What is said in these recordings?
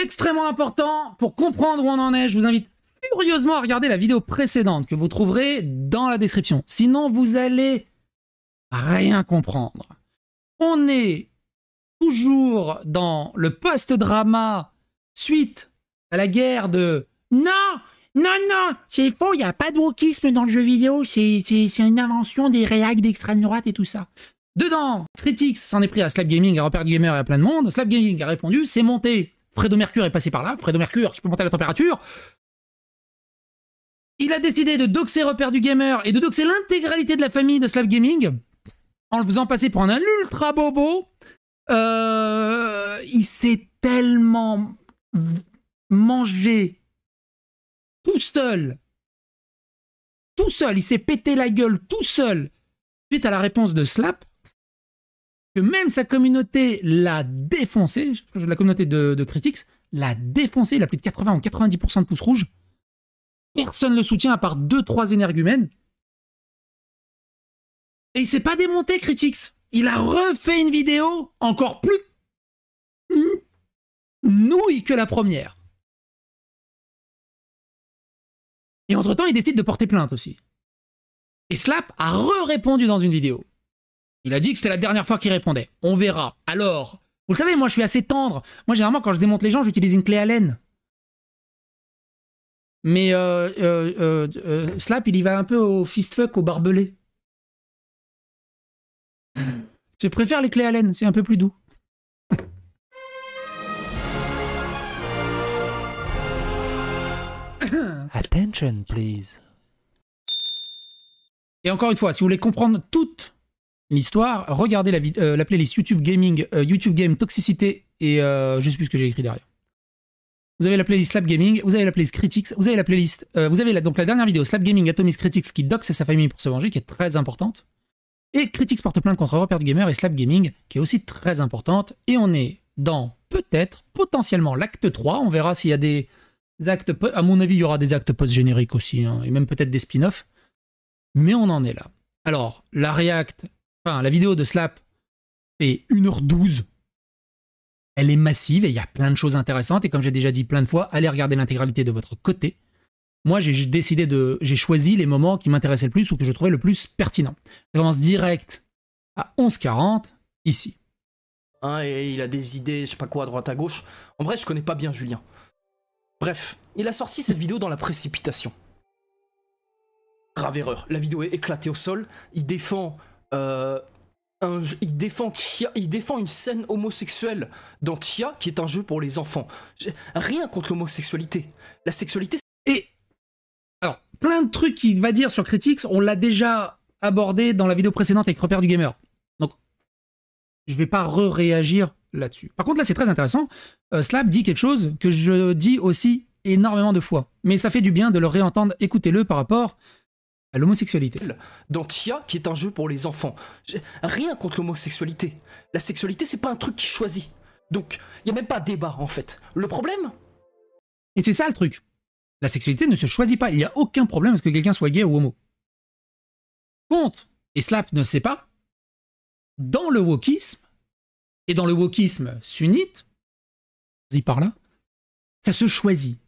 Extrêmement important, pour comprendre où on en est, je vous invite furieusement à regarder la vidéo précédente que vous trouverez dans la description. Sinon, vous allez rien comprendre. On est toujours dans le post-drama suite à la guerre de « Non, non, non, c'est faux, il n'y a pas de wokisme dans le jeu vidéo, c'est une invention des réacs d'extrême droite et tout ça. » Dedans, Critics s'en est pris à Slap Gaming, à Repère Gamer et à plein de monde. Slap Gaming a répondu, c'est monté. Fredo Mercure est passé par là. Fredo Mercure, qui peut monter la température. Il a décidé de doxer Repère du Gamer et de doxer l'intégralité de la famille de Slap Gaming en le faisant passer pour un ultra bobo. Il s'est tellement mangé tout seul, il s'est pété la gueule tout seul suite à la réponse de Slap, que même sa communauté l'a défoncé, la communauté de Critics l'a défoncé, il a plus de 80 ou 90% de pouces rouges. Personne ne le soutient à part 2-3 énergumènes. Et il s'est pas démonté, Critics. Il a refait une vidéo encore plus nouille que la première. Et entre-temps, il décide de porter plainte aussi. Et Slap a répondu dans une vidéo. Il a dit que c'était la dernière fois qu'il répondait. On verra. Alors, vous le savez, moi je suis assez tendre. Moi généralement quand je démonte les gens, j'utilise une clé Allen. Mais Slap, il y va un peu au fistfuck, au barbelé. Je préfère les clés Allen, c'est un peu plus doux. Attention, please. Et encore une fois, si vous voulez comprendre toute l'histoire, regardez la playlist YouTube Gaming, YouTube Game Toxicité et je sais plus ce que j'ai écrit derrière. Vous avez la playlist Slap Gaming, vous avez la playlist Critics, vous avez la playlist, donc la dernière vidéo Slap Gaming Atomis Critics qui doxe sa famille pour se venger, qui est très importante. Et Critics porte plainte contre Repère du Gamer et Slap Gaming, qui est aussi très importante. Et on est dans peut-être, potentiellement l'acte 3. On verra s'il y a des actes, à mon avis, il y aura des actes post-génériques aussi, hein, et même peut-être des spin-offs. Mais on en est là. Alors, la vidéo de Slap fait 1h12. Elle est massive et il y a plein de choses intéressantes. Et comme j'ai déjà dit plein de fois, allez regarder l'intégralité de votre côté. Moi, j'ai choisi les moments qui m'intéressaient le plus ou que je trouvais le plus pertinents. Je commence direct à 11h40, ici. Hein, et il a des idées, je sais pas quoi, à droite à gauche. En vrai, je connais pas bien Julien. Bref, il a sorti cette vidéo dans la précipitation. Grave erreur. La vidéo est éclatée au sol. Il défend il défend une scène homosexuelle dans Tia, qui est un jeu pour les enfants. Rien contre l'homosexualité. La sexualité... Et, alors, plein de trucs qu'il va dire sur Critics, on l'a déjà abordé dans la vidéo précédente avec Repère du Gamer. Donc, je vais pas réagir là-dessus. Par contre, là, c'est très intéressant. Slap dit quelque chose que je dis aussi énormément de fois. Mais ça fait du bien de le réentendre. Écoutez-le par rapport à l'homosexualité. Dans Tia, qui est un jeu pour les enfants. Rien contre l'homosexualité. La sexualité, c'est pas un truc qui choisit. Donc, il y a même pas débat, en fait. Le problème... Et c'est ça le truc. La sexualité ne se choisit pas. Il n'y a aucun problème à ce que quelqu'un soit gay ou homo. Compte, et Slap ne sait pas, dans le wokisme, et dans le wokisme sunnite, y par là, ça se choisit.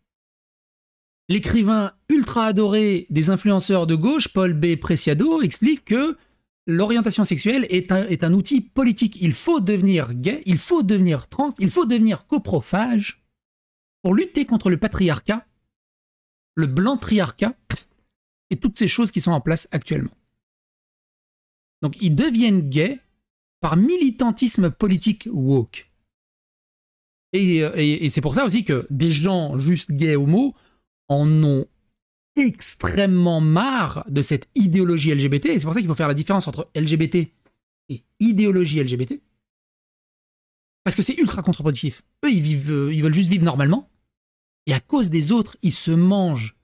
L'écrivain ultra adoré des influenceurs de gauche, Paul B. Preciado, explique que l'orientation sexuelle est un outil politique. Il faut devenir gay, il faut devenir trans, il faut devenir coprophage pour lutter contre le patriarcat, le blanc-triarcat et toutes ces choses qui sont en place actuellement. Donc ils deviennent gays par militantisme politique woke. Et c'est pour ça aussi que des gens juste gays homo en ont extrêmement marre de cette idéologie LGBT, et c'est pour ça qu'il faut faire la différence entre LGBT et idéologie LGBT, parce que c'est ultra contre-productif. Eux, ils veulent juste vivre normalement, et à cause des autres, ils se mangent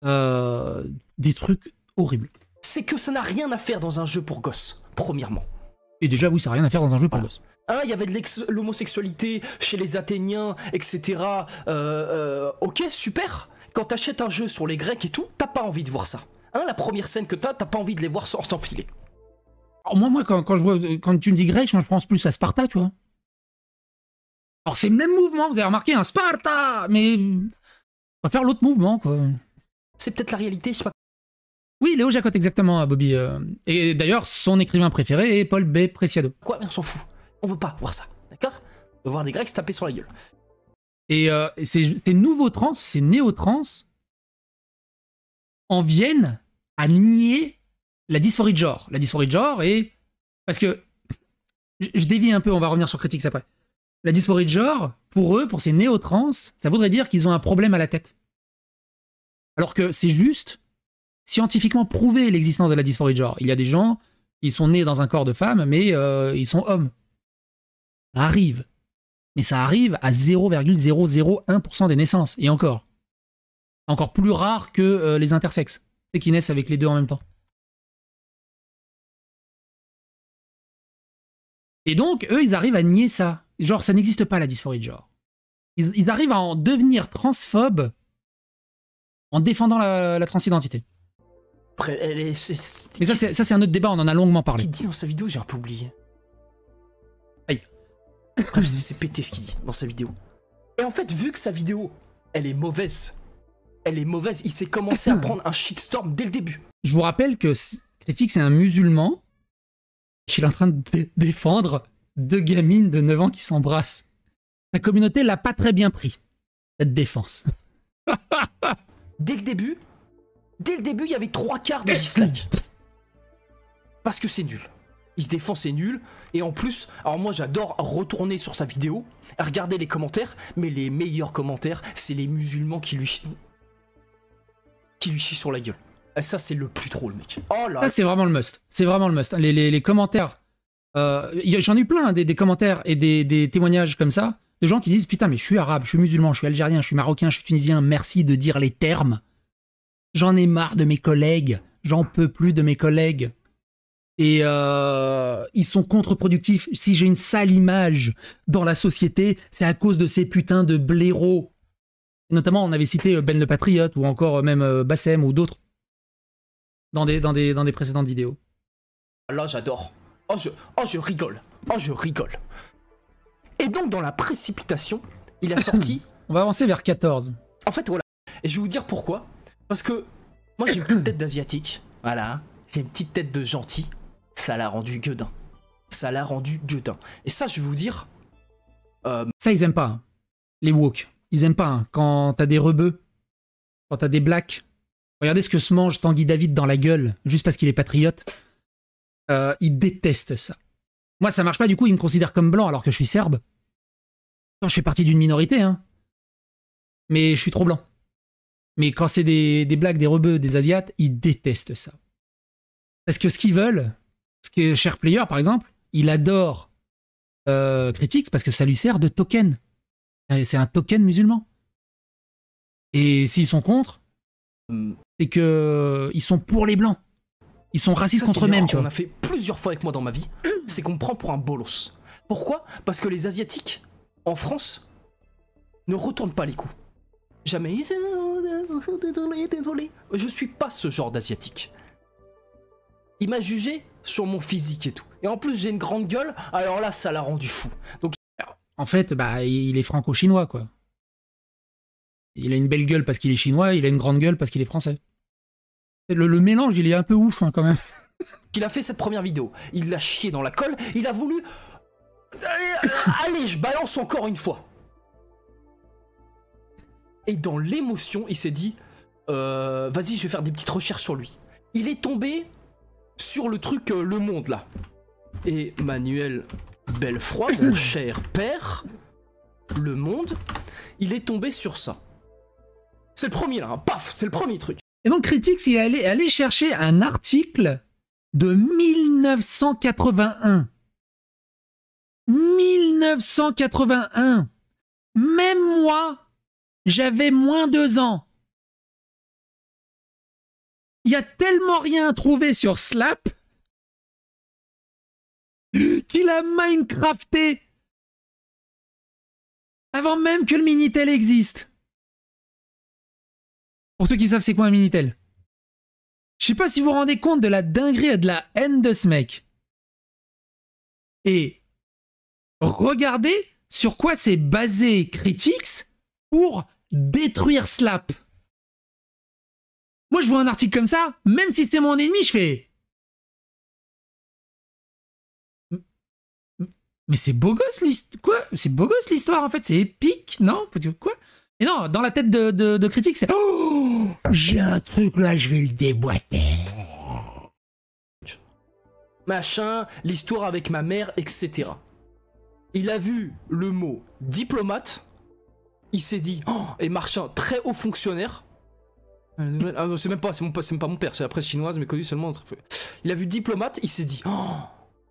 des trucs horribles. C'est que ça n'a rien à faire dans un jeu pour gosses, premièrement. Et déjà, oui, ça n'a rien à faire dans un jeu pour gosses. Hein, il y avait de l'homosexualité chez les Athéniens, etc. Ok, super. Quand t'achètes un jeu sur les Grecs et tout, t'as pas envie de voir ça. Hein, la première scène que t'as pas envie de les voir s'enfiler. Moi, quand tu me dis grec, moi, je pense plus à Sparta, tu vois. Alors c'est le même mouvement, vous avez remarqué, un Sparta, mais on va faire l'autre mouvement, quoi. C'est peut-être la réalité, je sais pas. Oui, Léo Jacotte, exactement, Bobby. Et d'ailleurs, son écrivain préféré est Paul B. Preciado. Quoi, mais on s'en fout. On veut pas voir ça, d'accord? On veut voir des Grecs se taper sur la gueule. Et ces nouveaux trans, ces néo-trans, en viennent à nier la dysphorie de genre. La dysphorie de genre est... Parce que... Je dévie un peu, on va revenir sur Critiques après. La dysphorie de genre, pour eux, pour ces néo-trans, ça voudrait dire qu'ils ont un problème à la tête. Alors que c'est juste scientifiquement prouvé l'existence de la dysphorie de genre. Il y a des gens, ils sont nés dans un corps de femme, mais ils sont hommes. Ça arrive. Mais ça arrive à 0,001% des naissances. Et encore. Encore plus rare que les intersexes. C'est qui naissent avec les deux en même temps. Et donc, eux, ils arrivent à nier ça. Genre, ça n'existe pas, la dysphorie de genre. Ils arrivent à en devenir transphobes en défendant la transidentité. Après, Mais ça, c'est un autre débat, on en a longuement parlé. Qui dit dans sa vidéo, j'ai un peu oublié. Aïe. Bref, c'est pété ce qu'il dit dans sa vidéo. Et en fait, vu que sa vidéo, elle est mauvaise, il s'est commencé à prendre un shitstorm dès le début. Je vous rappelle que Critique, c'est un musulman qu'il est en train de défendre deux gamines de 9 ans qui s'embrassent. La communauté l'a pas très bien pris, cette défense. Dès le début, il y avait 3/4 de dislikes. Parce que c'est nul. Il se défend, c'est nul. Et en plus, alors moi j'adore retourner sur sa vidéo, regarder les commentaires, mais les meilleurs commentaires, c'est les musulmans qui lui chient sur la gueule. Et ça, c'est le plus drôle, mec. Oh là. Ça, c'est vraiment le must. C'est vraiment le must. Les commentaires. J'en ai eu plein, des commentaires et des témoignages comme ça, de gens qui disent putain, mais je suis arabe, je suis musulman, je suis algérien, je suis marocain, je suis tunisien, merci de dire les termes. J'en ai marre de mes collègues, j'en peux plus de mes collègues. Et ils sont contre-productifs. Si j'ai une sale image dans la société, c'est à cause de ces putains de blaireaux. Et notamment, on avait cité Ben le Patriote ou encore même Bassem ou d'autres dans des précédentes vidéos. Là, j'adore. Oh, je rigole. Oh, je rigole. Et donc, dans la précipitation, il a sorti... On va avancer vers 14. En fait, voilà. Et je vais vous dire pourquoi. Parce que moi, j'ai une petite tête d'asiatique. Voilà. J'ai une petite tête de gentil. Ça l'a rendu gueudin. Ça l'a rendu gueudin. Et ça, je vais vous dire... Ça, ils aiment pas. Hein. Les woke. Ils aiment pas. Hein. Quand t'as des rebeux, quand t'as des blacks. Regardez ce que se mange Tanguy David dans la gueule, juste parce qu'il est patriote. Ils détestent ça. Moi, ça marche pas, du coup, ils me considèrent comme blanc alors que je suis serbe. Je fais partie d'une minorité, hein. Mais je suis trop blanc. Mais quand c'est des blacks, des rebeux, des asiates, ils détestent ça. Parce que ce qu'ils veulent, ce que Cher Player, par exemple, il adore Critics parce que ça lui sert de token. C'est un token musulman. Et s'ils sont contre, c'est que ils sont pour les blancs. Ils sont racistes contre eux-mêmes, tu vois. On a fait plusieurs fois avec moi dans ma vie, c'est qu'on me prend pour un bolos. Pourquoi? Parce que les Asiatiques, en France, ne retournent pas les coups. Jamais. Désolé. Je suis pas ce genre d'Asiatique. Il m'a jugé sur mon physique et tout. Et en plus, j'ai une grande gueule, alors là, ça l'a rendu fou. Donc, en fait, bah, il est franco-chinois, quoi. Il a une belle gueule parce qu'il est chinois, il a une grande gueule parce qu'il est français. Le mélange, il est un peu ouf, hein, quand même. Il a fait cette première vidéo. Il l'a chié dans la colle. Il a voulu... Allez, je balance encore une fois. Et dans l'émotion, il s'est dit... Vas-y, je vais faire des petites recherches sur lui. Il est tombé sur le truc Le Monde, là. Et Manuel Belfroy, mon cher père, Le Monde, il est tombé sur ça. C'est le premier, là. Hein. Paf, c'est le premier truc. Et donc Critics, il est allé chercher un article de 1981. 1981. Même moi, j'avais moins 2 ans. Il y a tellement rien trouvé sur Slap qu'il a Minecrafté avant même que le Minitel existe. Pour ceux qui savent c'est quoi un Minitel. Je sais pas si vous vous rendez compte de la dinguerie et de la haine de ce mec. Et regardez sur quoi s'est basé Critics pour détruire Slap. Moi, je vois un article comme ça, même si c'est mon ennemi, je fais... Mais c'est beau gosse l'histoire. Quoi? C'est beau gosse l'histoire, en fait. C'est épique, non? Quoi? Et non, dans la tête de Critics, c'est... Oh, j'ai un truc là, je vais le déboîter. Machin, l'histoire avec ma mère, etc. Il a vu le mot diplomate, il s'est dit, oh, et machin, très haut fonctionnaire. Ah, c'est même pas mon père, c'est la presse chinoise, mais connu seulement. Il a vu diplomate, il s'est dit, oh,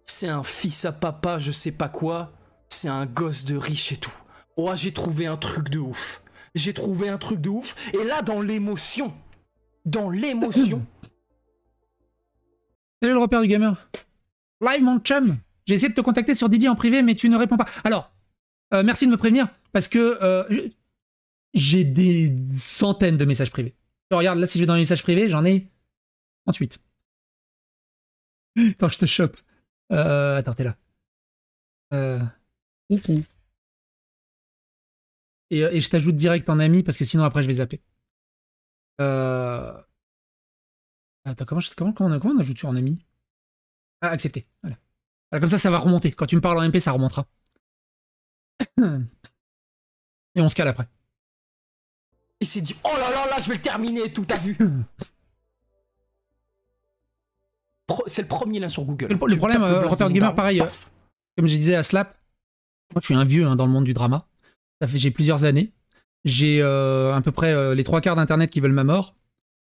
c'est un fils à papa, je sais pas quoi, c'est un gosse de riche et tout. Oh, j'ai trouvé un truc de ouf. J'ai trouvé un truc de ouf. Et là, dans l'émotion. Salut le repère du gamer. Live mon chum. J'ai essayé de te contacter sur Didi en privé, mais tu ne réponds pas. Alors, merci de me prévenir, parce que j'ai des centaines de messages privés. Regarde, là, si je vais dans les messages privés, j'en ai 38. Attends, je te chope. Attends, t'es là. Et je t'ajoute direct en ami, parce que sinon, après, je vais zapper. Attends, comment on ajoute en ami? Ah, accepter. Voilà. Ah, comme ça va remonter. Quand tu me parles en MP, ça remontera. Et on se cale après. Il s'est dit, oh là là, là, je vais le terminer et tout, t'as vu? C'est le premier là sur Google. Le problème, repère gamer, pareil. Comme je disais à Slap, moi je suis un vieux dans le monde du drama. J'ai plusieurs années. J'ai à peu près les 3/4 d'internet qui veulent ma mort.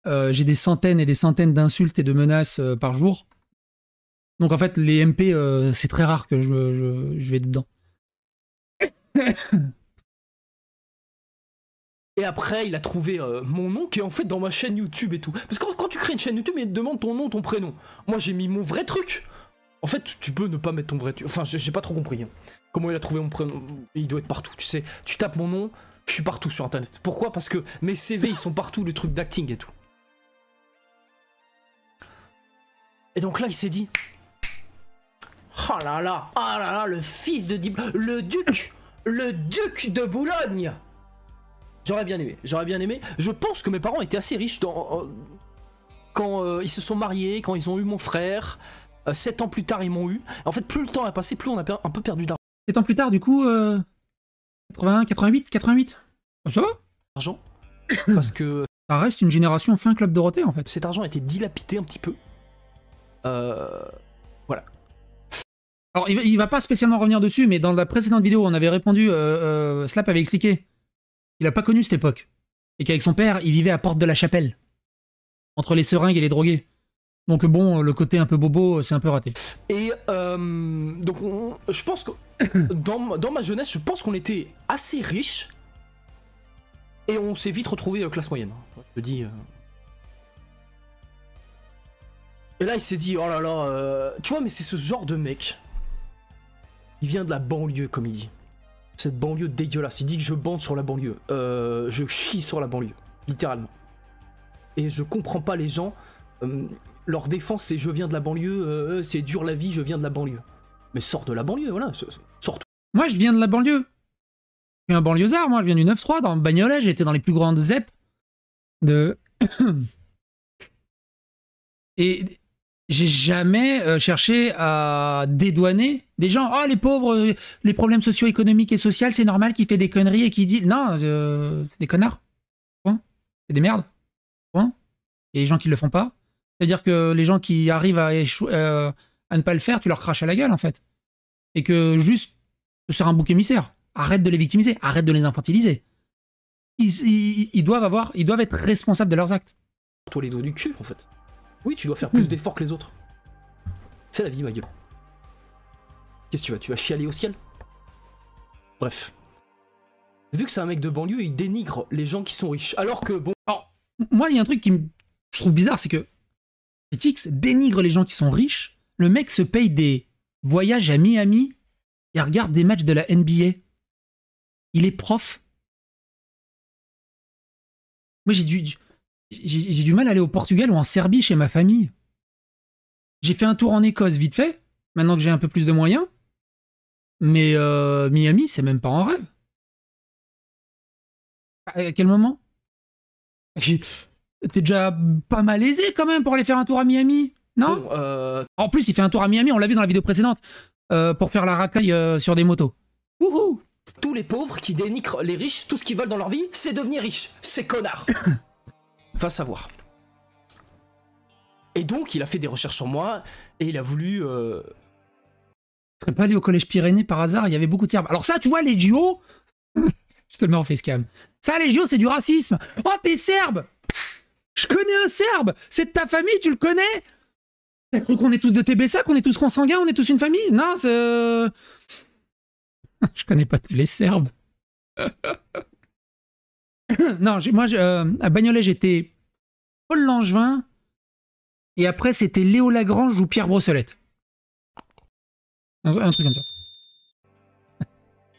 J'ai des centaines et des centaines d'insultes et de menaces par jour. Donc en fait, les MP, c'est très rare que je vais dedans. Et après, il a trouvé mon nom qui est en fait dans ma chaîne YouTube et tout. Parce que quand tu crées une chaîne YouTube, il te demande ton nom, ton prénom. Moi, j'ai mis mon vrai truc. En fait, tu peux ne pas mettre ton vrai truc. Enfin, j'ai pas trop compris. Hein. Comment il a trouvé mon prénom? Il doit être partout, tu sais. Tu tapes mon nom, je suis partout sur Internet. Pourquoi? Parce que mes CV, ils sont partout, le truc d'acting et tout. Et donc là, il s'est dit... Oh là là, le fils de le duc de Boulogne. J'aurais bien aimé. Je pense que mes parents étaient assez riches quand ils se sont mariés, quand ils ont eu mon frère. 7 ans plus tard, ils m'ont eu. En fait, plus le temps a passé, plus on a un peu perdu d'argent. 7 ans plus tard, du coup, 81, 88. Ça va? Argent. Parce que... Ça reste une génération fin Club Dorothée, en fait. Cet argent a été dilapidé un petit peu. Voilà. Alors, il va pas spécialement revenir dessus, mais dans la précédente vidéo, on avait répondu, Slap avait expliqué qu'il a pas connu cette époque. Et qu'avec son père, il vivait à Porte de la Chapelle. Entre les seringues et les drogués. Donc bon, le côté un peu bobo, c'est un peu raté. Et donc, je pense que dans ma jeunesse, je pense qu'on était assez riches. Et on s'est vite retrouvé classe moyenne. Je dis... Et là, il s'est dit, oh là là, tu vois, mais c'est ce genre de mec. Il vient de la banlieue, comme il dit. Cette banlieue dégueulasse. Il dit que je bande sur la banlieue. Je chie sur la banlieue, littéralement. Et je comprends pas les gens. Leur défense, c'est je viens de la banlieue, c'est dur la vie, je viens de la banlieue. Mais sors de la banlieue, voilà, sors. Moi, je viens de la banlieue. Je suis un banlieusard, moi, je viens du 9-3, dans le Bagnolet, j'ai été dans les plus grandes ZEP de... Et j'ai jamais cherché à dédouaner des gens. Oh, les pauvres, les problèmes socio-économiques et sociaux, c'est normal qu'ils fait des conneries et qu'ils disent... Non, c'est des connards. Point. C'est des merdes. Point. Et les gens qui le font pas. C'est-à-dire que les gens qui arrivent à ne pas le faire, tu leur craches à la gueule, en fait. Et que juste, ce sera un bouc émissaire. Arrête de les victimiser. Arrête de les infantiliser. Ils doivent être responsables de leurs actes. Toi les doigts du cul, en fait. Oui, tu dois faire plus d'efforts que les autres. C'est la vie, ma gueule. Qu'est-ce que tu vas? Tu vas chialer au ciel? Bref. Vu que c'est un mec de banlieue, il dénigre les gens qui sont riches. Alors que, bon... Alors, moi, il y a un truc je trouve bizarre, c'est que Critics dénigre les gens qui sont riches. Le mec se paye des voyages à Miami et regarde des matchs de la NBA. Il est prof. Moi, j'ai du mal à aller au Portugal ou en Serbie chez ma famille. J'ai fait un tour en Écosse vite fait, maintenant que j'ai un peu plus de moyens. Mais Miami, c'est même pas en rêve. À quel moment? T'es déjà pas mal aisé quand même pour aller faire un tour à Miami, non? Bon, En plus, il fait un tour à Miami, on l'a vu dans la vidéo précédente, pour faire la racaille sur des motos. Wouhou! tous les pauvres qui dénigrent les riches, tout ce qu'ils veulent dans leur vie, c'est devenir riche. C'est connard. Va savoir. Et donc, il a fait des recherches sur moi, et il a voulu... Je serais pas allé au collège Pyrénées par hasard, il y avait beaucoup de Serbes. Alors ça, tu vois, les JO, je te le mets en facecam. Ça, les JO, c'est du racisme. Oh, t'es serbe! Je connais un serbe! C'est de ta famille, tu le connais? T'as cru qu'on est tous de TBSA, qu'on est tous consanguins, on est tous une famille? Non, c'est... Je connais pas tous les serbes. Non, à Bagnolet, j'étais Paul Langevin, et après, c'était Léo Lagrange ou Pierre Brossolette. Un truc comme ça.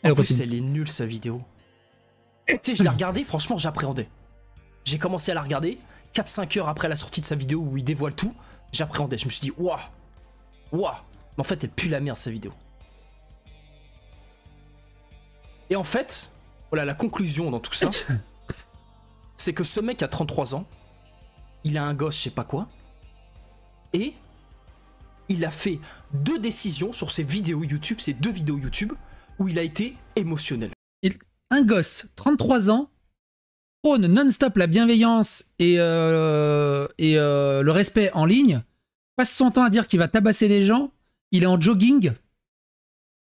En plus, elle est nulle, sa vidéo. Tu sais, je l'ai regardée, franchement, j'appréhendais. J'ai commencé à la regarder, 4-5 heures après la sortie de sa vidéo où il dévoile tout, j'appréhendais. Je me suis dit, waouh, waouh. Mais en fait, elle pue la merde, sa vidéo. Et en fait, voilà, la conclusion dans tout ça, c'est que ce mec a 33 ans, il a un gosse, je sais pas quoi, et il a fait 2 décisions sur ses vidéos YouTube, ces 2 vidéos YouTube, où il a été émotionnel. Un gosse, 33 ans, prône non-stop la bienveillance et le respect en ligne, passe son temps à dire qu'il va tabasser des gens, il est en jogging,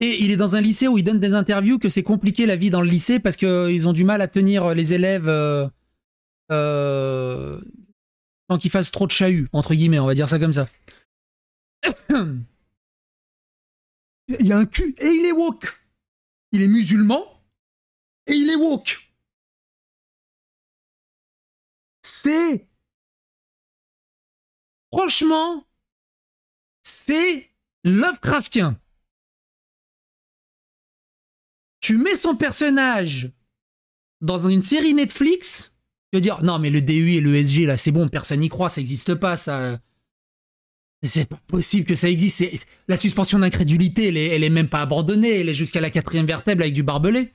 et il est dans un lycée où il donne des interviews que c'est compliqué la vie dans le lycée parce qu'ils ont du mal à tenir les élèves sans qu'ils fassent trop de chahut, entre guillemets, on va dire ça comme ça. Il a un cul et il est woke. Il est musulman et il est woke. C'est... Franchement, c'est Lovecraftien. Tu mets son personnage dans une série Netflix, tu vas dire, non mais le DUI et le SG, là, c'est bon, personne n'y croit, ça n'existe pas, ça... C'est pas possible que ça existe. La suspension d'incrédulité, elle est même pas abandonnée, elle est jusqu'à la 4e vertèbre avec du barbelé.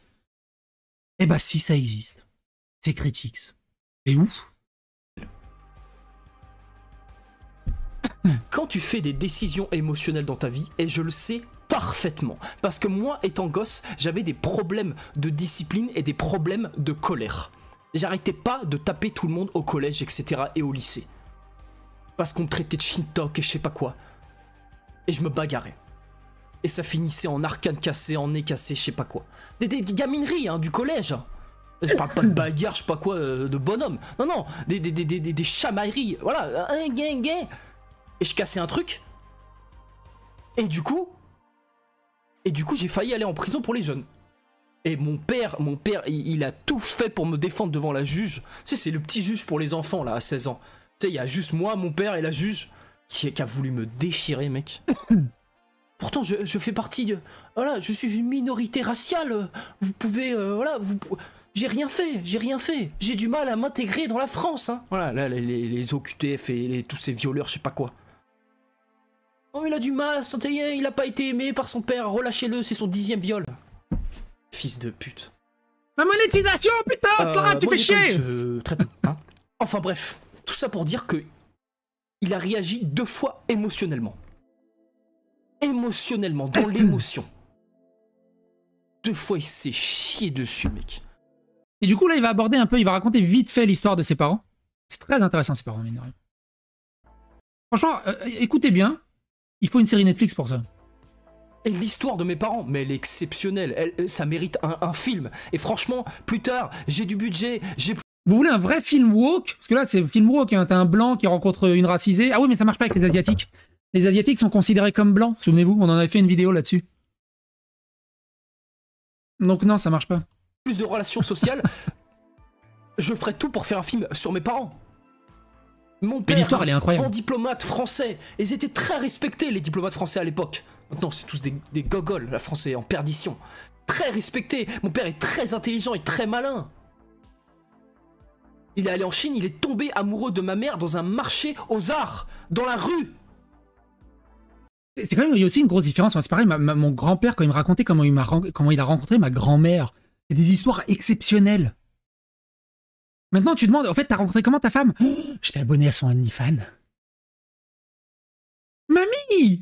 Eh bah si, ça existe. C'est Critics. C'est ouf. Quand tu fais des décisions émotionnelles dans ta vie, et je le sais parfaitement, parce que moi, étant gosse, j'avais des problèmes de discipline et des problèmes de colère. J'arrêtais pas de taper tout le monde au collège, etc. et au lycée. Parce qu'on me traitait de Shintok et je sais pas quoi. Et je me bagarrais. Et ça finissait en arcane cassé, en nez cassé, je sais pas quoi. Des gamineries, hein, du collège. Je parle pas de bagarre, je sais pas quoi, de bonhomme. Non, non, des chamailleries. Voilà, un gang. Et je cassais un truc. Et du coup, j'ai failli aller en prison pour les jeunes. Et mon père, il a tout fait pour me défendre devant la juge. Tu sais, c'est le petit juge pour les enfants, là, à 16 ans. Tu sais, il y a juste moi, mon père et la juge qui a voulu me déchirer, mec. Pourtant, je fais partie de... Voilà, je suis une minorité raciale. Vous pouvez... voilà, j'ai rien fait. J'ai du mal à m'intégrer dans la France, hein. Voilà, là, les OQTF et tous ces violeurs, je sais pas quoi. Oh, il a du mal à s'intégrer, il a pas été aimé par son père. Relâchez-le, c'est son 10e viol. Fils de pute. La monétisation, putain, Flora, tu fais chier. Hein. Enfin bref, tout ça pour dire que il a réagi 2 fois émotionnellement. Émotionnellement, dans l'émotion. 2 fois, il s'est chié dessus, mec. Et du coup, là, il va aborder un peu, il va raconter vite fait l'histoire de ses parents. C'est très intéressant, ses parents, mine de rien. Franchement, écoutez bien, il faut une série Netflix pour ça. Et l'histoire de mes parents, mais elle est exceptionnelle. Ça mérite un film. Et franchement, plus tard, j'ai du budget, j'ai... Vous voulez un vrai film woke? Parce que là, c'est film woke, hein. T'as un blanc qui rencontre une racisée. Ah oui, mais ça marche pas avec les Asiatiques. Les Asiatiques sont considérés comme blancs, souvenez-vous, on en avait fait une vidéo là-dessus. Donc non, ça marche pas. Plus de relations sociales, je ferais tout pour faire un film sur mes parents. Mon père, l'histoire, elle est incroyable. En diplomate français, ils étaient très respectés, les diplomates français à l'époque. Maintenant, c'est tous des gogoles, la France est en perdition. Très respecté, mon père est très intelligent et très malin. Il est allé en Chine, il est tombé amoureux de ma mère dans un marché aux arts, dans la rue. C'est quand même, il y a aussi une grosse différence. C'est pareil, mon grand-père, quand il me racontait comment il a rencontré ma grand-mère, c'est des histoires exceptionnelles. Maintenant, tu demandes, en fait, t'as rencontré comment ta femme? Oh, j'étais abonné à son OnlyFans. Mamie!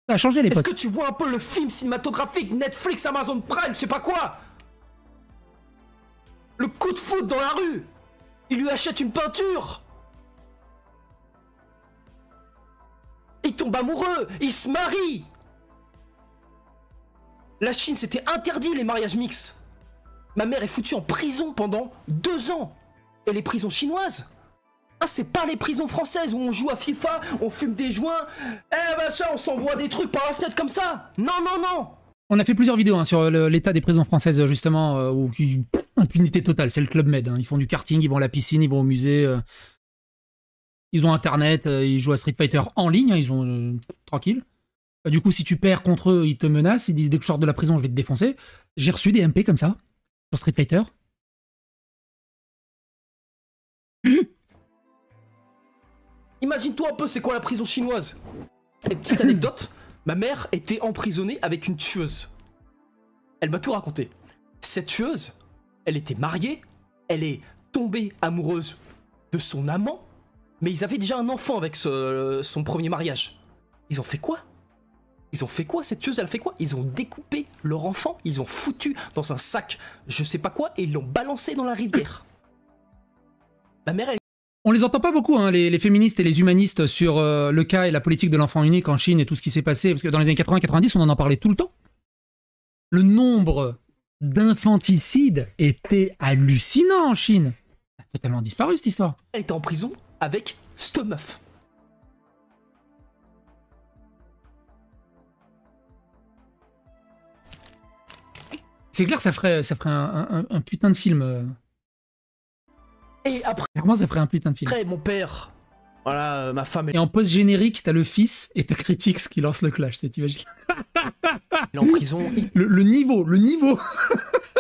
Ça a changé les Est-ce potes. que tu vois un peu le film cinématographique Netflix, Amazon Prime, je sais pas quoi? Le coup de foot dans la rue. Il lui achète une peinture. Il tombe amoureux. Il se marie. La Chine, c'était interdit les mariages mixtes. Ma mère est foutue en prison pendant 2 ans. Et les prisons chinoises, ah, c'est pas les prisons françaises où on joue à FIFA, on fume des joints. Eh ben ça, on s'envoie des trucs par la fenêtre comme ça. Non, non, non. On a fait plusieurs vidéos sur l'état des prisons françaises, justement, où impunité totale. C'est le Club Med. Hein. Ils font du karting, ils vont à la piscine, ils vont au musée. Ils ont Internet, ils jouent à Street Fighter en ligne, hein, ils ont tranquille. Du coup, si tu perds contre eux, ils te menacent, ils disent dès que je sors de la prison, je vais te défoncer. J'ai reçu des MP comme ça, sur Street Fighter. Imagine-toi un peu c'est quoi la prison chinoise. Et petite anecdote, ma mère était emprisonnée avec une tueuse. Elle m'a tout raconté. Cette tueuse, elle était mariée, elle est tombée amoureuse de son amant, mais ils avaient déjà un enfant avec son premier mariage. Ils ont fait quoi? Ils ont fait quoi? Cette tueuse, elle a fait quoi? Ils ont découpé leur enfant, ils ont foutu dans un sac, je sais pas quoi, et ils l'ont balancé dans la rivière. La mère, elle... On les entend pas beaucoup, hein, les féministes et les humanistes, sur le cas et la politique de l'enfant unique en Chine et tout ce qui s'est passé, parce que dans les années 80-90, on en parlait tout le temps. Le nombre d'infanticides était hallucinant en Chine. Ça a totalement disparu, cette histoire. Elle était en prison avec cette meuf. C'est clair, ça ferait un putain de film. Et après, Clairement, ça ferait un putain de film. mon père, voilà, ma femme, Et en post-générique, t'as le fils et t'as Critics qui lance le clash, t'imagines? elle est en prison. Le niveau.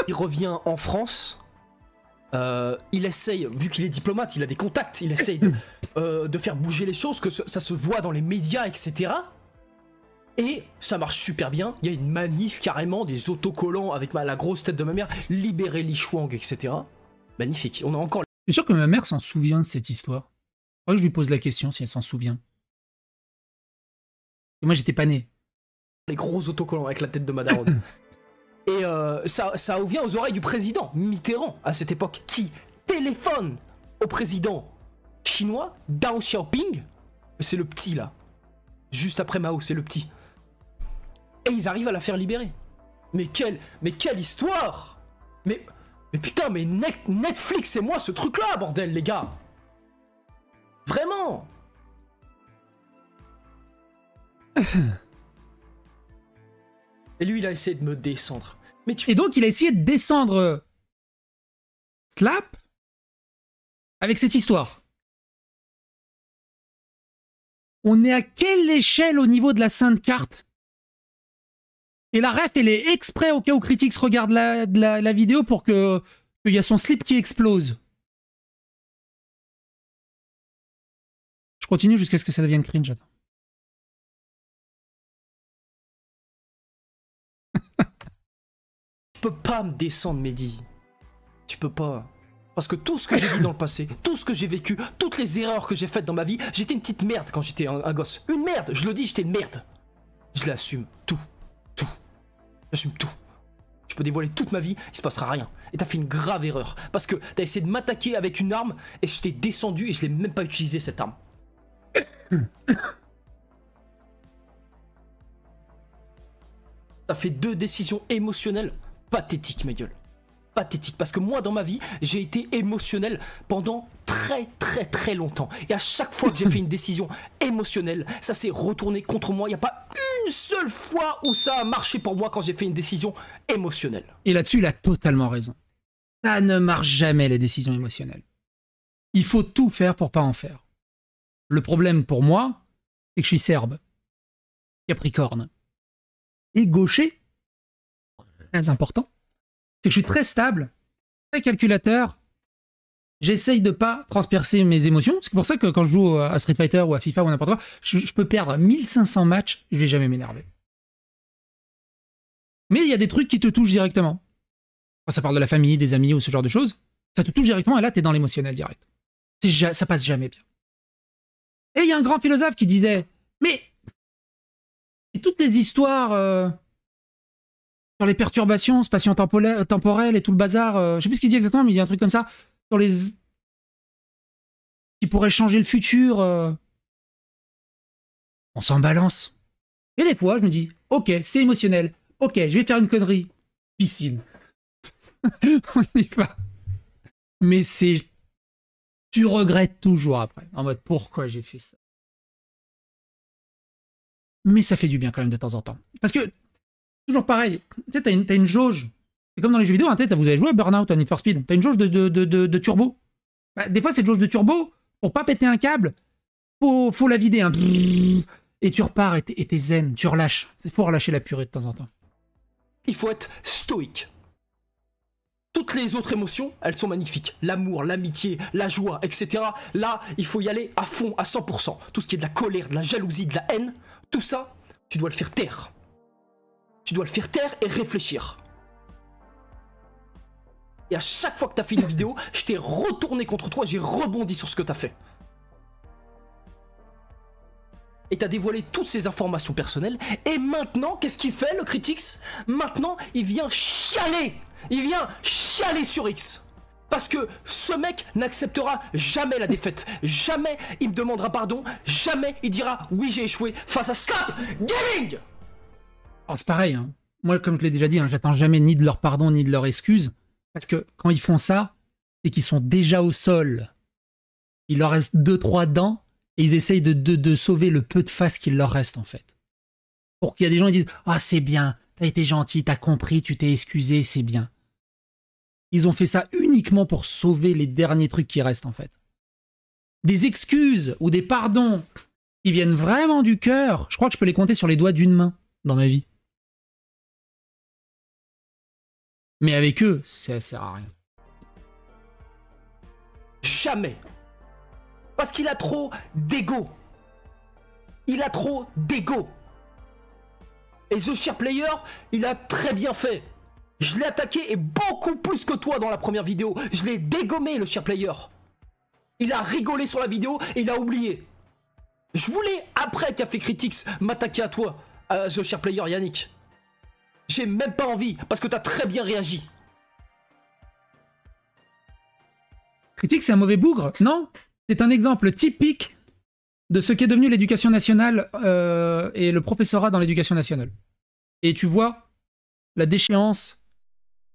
Il revient en France. Il essaye, vu qu'il est diplomate, il a des contacts, il essaye de faire bouger les choses, que ça se voit dans les médias, etc. Et ça marche super bien. Il y a une manif carrément, des autocollants avec la grosse tête de ma mère, libérer Li Shuang, etc. Magnifique. On a encore Je suis sûr que ma mère s'en souvient de cette histoire. Faudrait que je lui pose la question si elle s'en souvient. Et moi, j'étais pas né. les gros autocollants avec la tête de Madaron. Et ça vient aux oreilles du président Mitterrand à cette époque, qui téléphone au président chinois Deng Xiaoping. C'est le petit là, juste après Mao, c'est le petit. Et ils arrivent à la faire libérer. Mais quelle histoire! Mais putain, mais Netflix, c'est moi ce truc-là, bordel, les gars! Vraiment! Et lui, il a essayé de me descendre. Mais tu... Et donc, il a essayé de descendre Slap avec cette histoire. On est à quelle échelle au niveau de la sainte carte? Et la ref, elle est exprès au cas où Critics regarde la vidéo pour qu'il y a son slip qui explose. Je continue jusqu'à ce que ça devienne cringe. Attends. Tu peux pas me descendre, Mehdi. Tu peux pas. Parce que tout ce que j'ai dit dans le passé, tout ce que j'ai vécu, toutes les erreurs que j'ai faites dans ma vie, j'étais une petite merde quand j'étais un gosse. Une merde, je le dis, j'étais une merde. Je l'assume, tout. J'assume tout. Je peux dévoiler toute ma vie, il se passera rien. Et t'as fait une grave erreur. Parce que t'as essayé de m'attaquer avec une arme, et je t'ai descendu et je l'ai même pas utilisé cette arme. T'as fait 2 décisions émotionnelles pathétiques, ma gueule. Pathétique, parce que moi dans ma vie j'ai été émotionnel pendant très longtemps, et à chaque fois que j'ai fait une décision émotionnelle, ça s'est retourné contre moi. Il n'y a pas une seule fois où ça a marché pour moi quand j'ai fait une décision émotionnelle. Et là-dessus, il a totalement raison. Ça ne marche jamais, les décisions émotionnelles. Il faut tout faire pour pas en faire. Le problème pour moi, c'est que je suis serbe, capricorne et gaucher, très important. C'est que je suis très stable, très calculateur J'essaye de pas transpercer mes émotions. C'est pour ça que quand je joue à Street Fighter ou à FIFA ou n'importe quoi, je peux perdre 1500 matchs, je vais jamais m'énerver. Mais il y a des trucs qui te touchent directement. Quand ça parle de la famille, des amis ou ce genre de choses, ça te touche directement et là, t'es dans l'émotionnel direct. Ça passe jamais bien. Et il y a un grand philosophe qui disait, mais et toutes les histoires sur les perturbations spatio-temporelles et tout le bazar, je sais plus ce qu'il dit exactement, mais il y a un truc comme ça, sur les... qui pourraient changer le futur, on s'en balance. Et des fois, je me dis, ok, c'est émotionnel, ok, je vais faire une connerie, piscine. On y va. Mais c'est... Tu regrettes toujours après, en mode, pourquoi j'ai fait ça? Mais ça fait du bien quand même de temps en temps. Parce que, toujours pareil, tu sais, t'as une jauge. C'est comme dans les jeux vidéo, hein, vous avez joué à Burnout, à Need for Speed. T'as une jauge de turbo. Bah, des fois, cette jauge de turbo, pour pas péter un câble, faut la vider. Hein. Et tu repars et t'es zen, tu relâches. Il faut relâcher la purée de temps en temps. Il faut être stoïque. Toutes les autres émotions, elles sont magnifiques. L'amour, l'amitié, la joie, etc. Là, il faut y aller à fond, à 100%. Tout ce qui est de la colère, de la jalousie, de la haine, tout ça, tu dois le faire taire. Tu dois le faire taire et réfléchir. Et à chaque fois que t'as fait une vidéo, je t'ai retourné contre toi, j'ai rebondi sur ce que t'as fait. Et t'as dévoilé toutes ces informations personnelles. Et maintenant, qu'est-ce qu'il fait, le Critix? Maintenant, il vient chialer. Il vient chialer sur X. Parce que ce mec n'acceptera jamais la défaite. Jamais il me demandera pardon. Jamais il dira oui, j'ai échoué face à Slap Gaming. Alors c'est pareil, hein. Moi, comme je l'ai déjà dit, hein, j'attends jamais ni de leur pardon ni de leur excuse. Parce que quand ils font ça, c'est qu'ils sont déjà au sol. Il leur reste 2-3 dents et ils essayent de sauver le peu de face qu'il leur reste en fait. Pour qu'il y a des gens qui disent « Ah, c'est bien, t'as été gentil, t'as compris, tu t'es excusé, c'est bien. » Ils ont fait ça uniquement pour sauver les derniers trucs qui restent en fait. Des excuses ou des pardons qui viennent vraiment du cœur, je crois que je peux les compter sur les doigts d'une main dans ma vie. Mais avec eux, ça sert à rien. Jamais. Parce qu'il a trop d'ego. Il a trop d'ego. Et The Share Player, il a très bien fait. Je l'ai attaqué et beaucoup plus que toi dans la première vidéo. Je l'ai dégommé, le Share Player. Il a rigolé sur la vidéo et il a oublié. Je voulais, après qu'a fait Critix, m'attaquer à toi, à The Share Player Yannick. J'ai même pas envie, parce que t'as très bien réagi. Critique, c'est un mauvais bougre? Non, c'est un exemple typique de ce qu'est devenu l'éducation nationale et le professorat dans l'éducation nationale. Et tu vois la déchéance,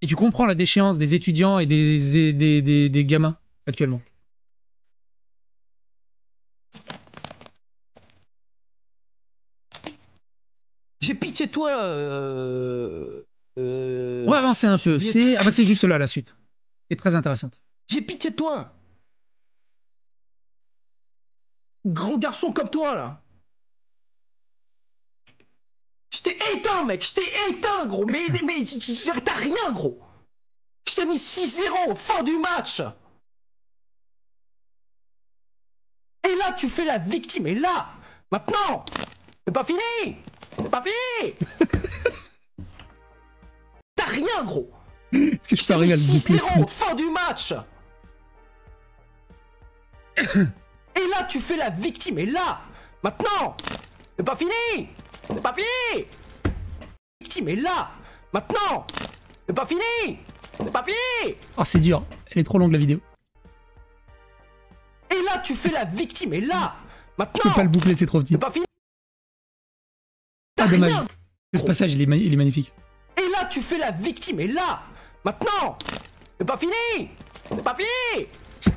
et tu comprends la déchéance des étudiants et des gamins actuellement. J'ai pitié de toi. On va avancer un peu. C'est juste là la suite. C'est très intéressante. J'ai pitié de toi. Grand garçon comme toi là. Je t'ai éteint mec, je t'ai éteint gros. Mais t'as rien gros. Je t'ai mis 6-0 fin du match. Et là tu fais la victime. Et là, maintenant, c'est pas fini. C'est pas fini. T'as rien gros. Est-ce que je t'arrive à le boucler 6-0 fin du match. Et là tu fais la victime. Et là, maintenant, c'est pas fini. C'est pas fini. Victime. Et là, maintenant, c'est pas fini. C'est pas fini. Oh c'est dur, elle est trop longue la vidéo. Et là tu fais la victime. Et là, maintenant, Je peux pas le boucler, c'est trop petit. c'est pas fini. Ah T'as dommage. rien. Ce passage il est magnifique. Et là tu fais la victime. Et là, maintenant, c'est pas fini. C'est pas fini.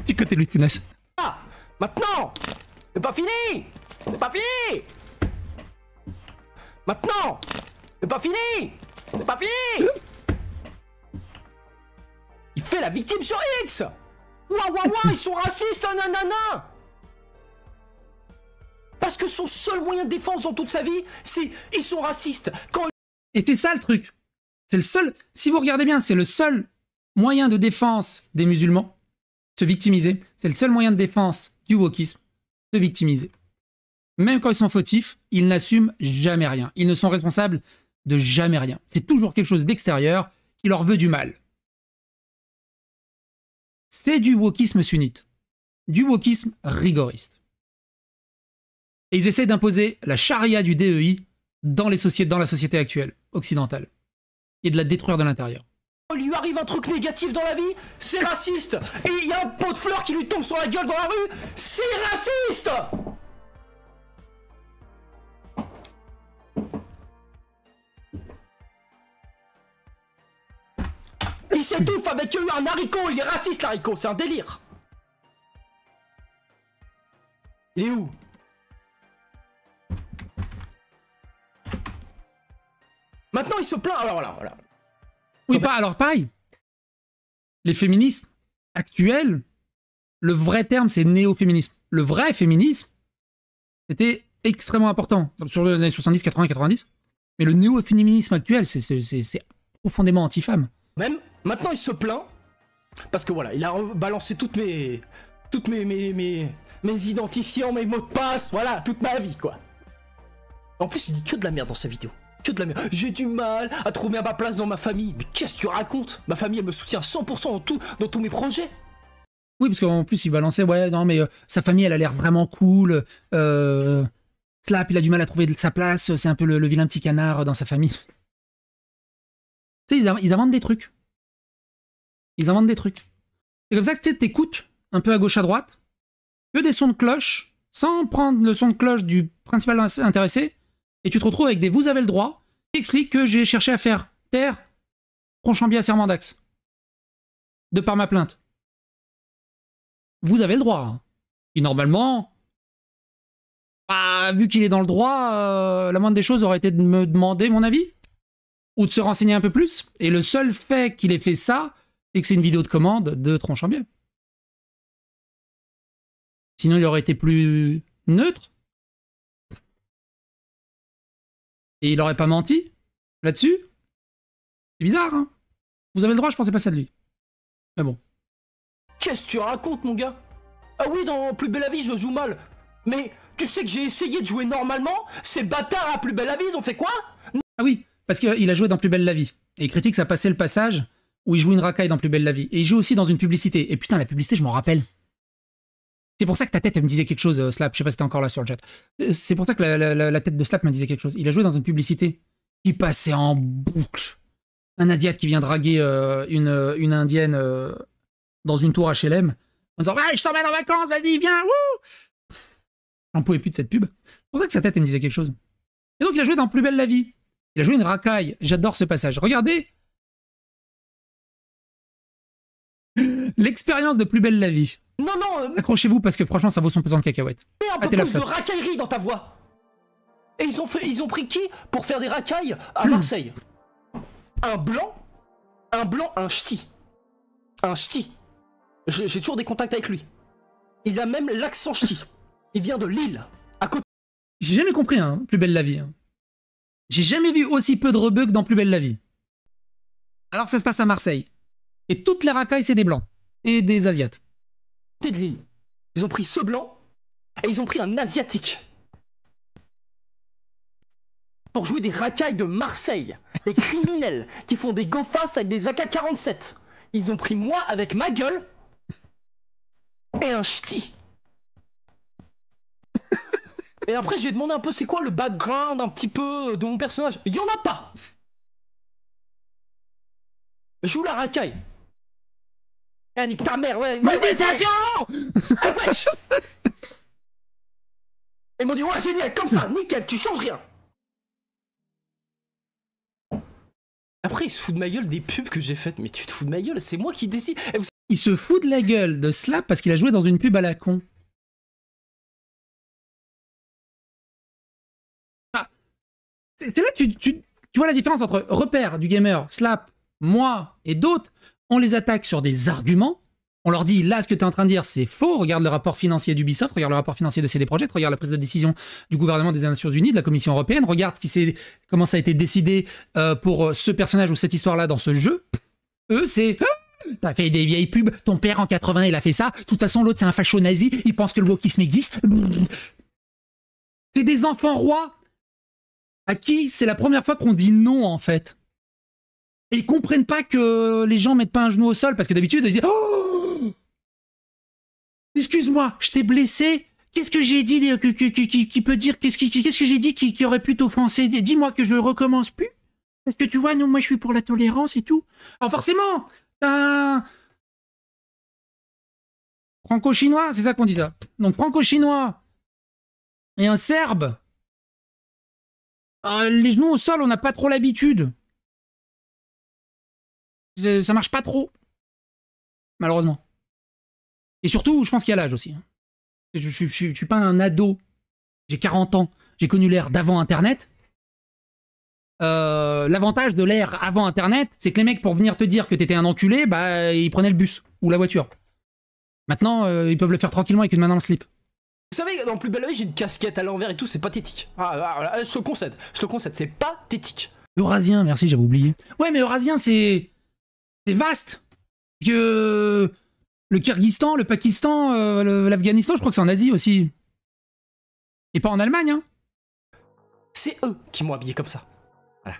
Petit côté Louis de Funès. Ah, maintenant, c'est pas fini. C'est pas fini. Maintenant, c'est pas fini. C'est pas fini. Il fait la victime sur X. Ouah, ils sont racistes, nanana. Parce que son seul moyen de défense dans toute sa vie, c'est ils sont racistes. Quand Et c'est ça le truc. C'est le seul, si vous regardez bien, c'est le seul moyen de défense des musulmans. se victimiser. C'est le seul moyen de défense du wokisme, se victimiser. Même quand ils sont fautifs, ils n'assument jamais rien. Ils ne sont responsables de jamais rien. C'est toujours quelque chose d'extérieur qui leur veut du mal. C'est du wokisme sunnite. Du wokisme rigoriste. Et ils essaient d'imposer la charia du DEI dans la société actuelle, occidentale. Et de la détruire de l'intérieur. Il lui arrive un truc négatif dans la vie, c'est raciste. Et il y a un pot de fleurs qui lui tombe sur la gueule dans la rue, c'est raciste. Il s'étouffe avec un haricot, il est raciste l'haricot, c'est un délire. Il est où? Maintenant il se plaint, alors voilà. Oui, alors pareil. Les féministes actuels, le vrai terme, c'est néo-féminisme. Le vrai féminisme, c'était extrêmement important sur les années 70, 80, 90. Mais le néo-féminisme actuel, c'est profondément anti-femme. Même, maintenant il se plaint, parce que voilà, il a balancé toutes mes identifiants, mes mots de passe, voilà, toute ma vie, quoi. En plus, il dit que de la merde dans sa vidéo. Que de la merde. J'ai du mal à trouver ma place dans ma famille. Mais qu'est-ce que tu racontes? Ma famille, elle me soutient 100% dans tous mes projets. Oui, parce qu'en plus, il balançait, ouais, non, mais sa famille, elle a l'air vraiment cool. Slap, il a du mal à trouver sa place. C'est un peu le vilain petit canard dans sa famille. Tu sais, ils inventent des trucs. Ils inventent des trucs. C'est comme ça que tu t'écoutes un peu à gauche, à droite, que des sons de cloche, sans prendre le son de cloche du principal intéressé, et tu te retrouves avec des vous avez le droit, qui explique que j'ai cherché à faire taire Tronchambier à Serment-d'Axe. De par ma plainte. Vous avez le droit. Hein. Et normalement, bah, vu qu'il est dans le droit, la moindre des choses aurait été de me demander mon avis. Ou de se renseigner un peu plus. Et le seul fait qu'il ait fait ça, c'est que c'est une vidéo de commande de Tronchambier. Sinon, il aurait été plus neutre. Et il aurait pas menti là-dessus. C'est bizarre, hein. Vous avez le droit, je pensais pas ça de lui. Mais bon. Qu'est-ce que tu racontes, mon gars? Ah oui, dans Plus belle la vie, je joue mal. Mais tu sais que j'ai essayé de jouer normalement? Ces bâtards à Plus belle la vie, ils ont fait quoi? Ah oui, parce qu'il a joué dans Plus belle la vie. Et il critique ça passait le passage où il joue une racaille dans Plus belle la vie. Et il joue aussi dans une publicité. Et putain, la publicité, je m'en rappelle. C'est pour ça que ta tête, elle me disait quelque chose, Slap. Je sais pas si t'es encore là sur le chat. C'est pour ça que la tête de Slap me disait quelque chose. Il a joué dans une publicité qui passait en boucle. Un Asiate qui vient draguer une Indienne dans une tour HLM en disant « Ouais, je t'emmène en vacances, vas-y, viens, wouh !» J'en pouvais plus de cette pub. C'est pour ça que sa tête, elle me disait quelque chose. Et donc, il a joué dans Plus belle la vie. Il a joué une racaille. J'adore ce passage. Regardez l'expérience de Plus belle la vie. Non, Accrochez-vous parce que franchement, ça vaut son pesant de cacahuètes. mets un peu plus de racaillerie dans ta voix. Et ils ont pris qui pour faire des racailles à Marseille? Un blanc, un ch'ti. Un ch'ti. J'ai toujours des contacts avec lui. Il a même l'accent ch'ti. Il vient de Lille, à côté. J'ai jamais compris, hein, Plus belle la vie. Hein. J'ai jamais vu aussi peu de rebeux que dans Plus belle la vie. Alors ça se passe à Marseille. Et toutes les racailles, c'est des blancs. Et des asiates. De Lille. Ils ont pris ce blanc et ils ont pris un asiatique pour jouer des racailles de Marseille, des criminels qui font des go fast avec des AK-47. Ils ont pris moi avec ma gueule et un ch'ti. Et après j'ai demandé un peu c'est quoi le background un petit peu de mon personnage. Il y en a pas. Je joue la racaille. Ah, nique ta mère, ouais. Monétisation Ah, wesh. Ils m'ont dit ouais génial, comme ça, nickel, tu changes rien. Après il se fout de ma gueule des pubs que j'ai faites, mais tu te fous de ma gueule, c'est moi qui décide. Il se fout de la gueule de Slap parce qu'il a joué dans une pub à la con. Ah. C'est là que tu vois la différence entre Repère du gamer, Slap, moi et d'autres. On les attaque sur des arguments. On leur dit, là, ce que tu es en train de dire, c'est faux. Regarde le rapport financier d'Ubisoft, regarde le rapport financier de CD Projekt, regarde la prise de décision du gouvernement des Nations Unies, de la Commission Européenne, regarde comment ça a été décidé pour ce personnage ou cette histoire-là dans ce jeu. Eux, c'est T'as fait des vieilles pubs, ton père en 80 il a fait ça, de toute façon l'autre c'est un facho nazi, il pense que le wokisme existe. C'est des enfants rois à qui c'est la première fois qu'on dit non en fait. Et ils comprennent pas que les gens mettent pas un genou au sol parce que d'habitude ils disent oh, excuse-moi, je t'ai blessé. Qu'est-ce que j'ai dit qui peut dire qu'est-ce que j'ai dit qui aurait pu t'offenser? Dis-moi que je le recommence plus. Parce que tu vois, non, moi je suis pour la tolérance et tout. Alors forcément, t'as un franco-chinois, c'est ça qu'on dit ça. Donc franco-chinois et un serbe. Les genoux au sol, on n'a pas trop l'habitude. Ça marche pas trop. Malheureusement. Et surtout, je pense qu'il y a l'âge aussi. Je suis pas un ado. J'ai 40 ans. J'ai connu l'ère d'avant Internet. L'avantage de l'ère avant Internet, c'est que les mecs, pour venir te dire que t'étais un enculé, bah, ils prenaient le bus ou la voiture. Maintenant, ils peuvent le faire tranquillement avec une main dans le slip. Vous savez, dans Plus belle la vie, j'ai une casquette à l'envers et tout, c'est pathétique. Je te le concède, c'est pathétique. Eurasien, merci, j'avais oublié. Ouais, mais Eurasien, c'est vaste. Que le Kyrgyzstan, le Pakistan, l'Afghanistan, je crois que c'est en Asie aussi. Et pas en Allemagne, hein. C'est eux qui m'ont habillé comme ça. Voilà.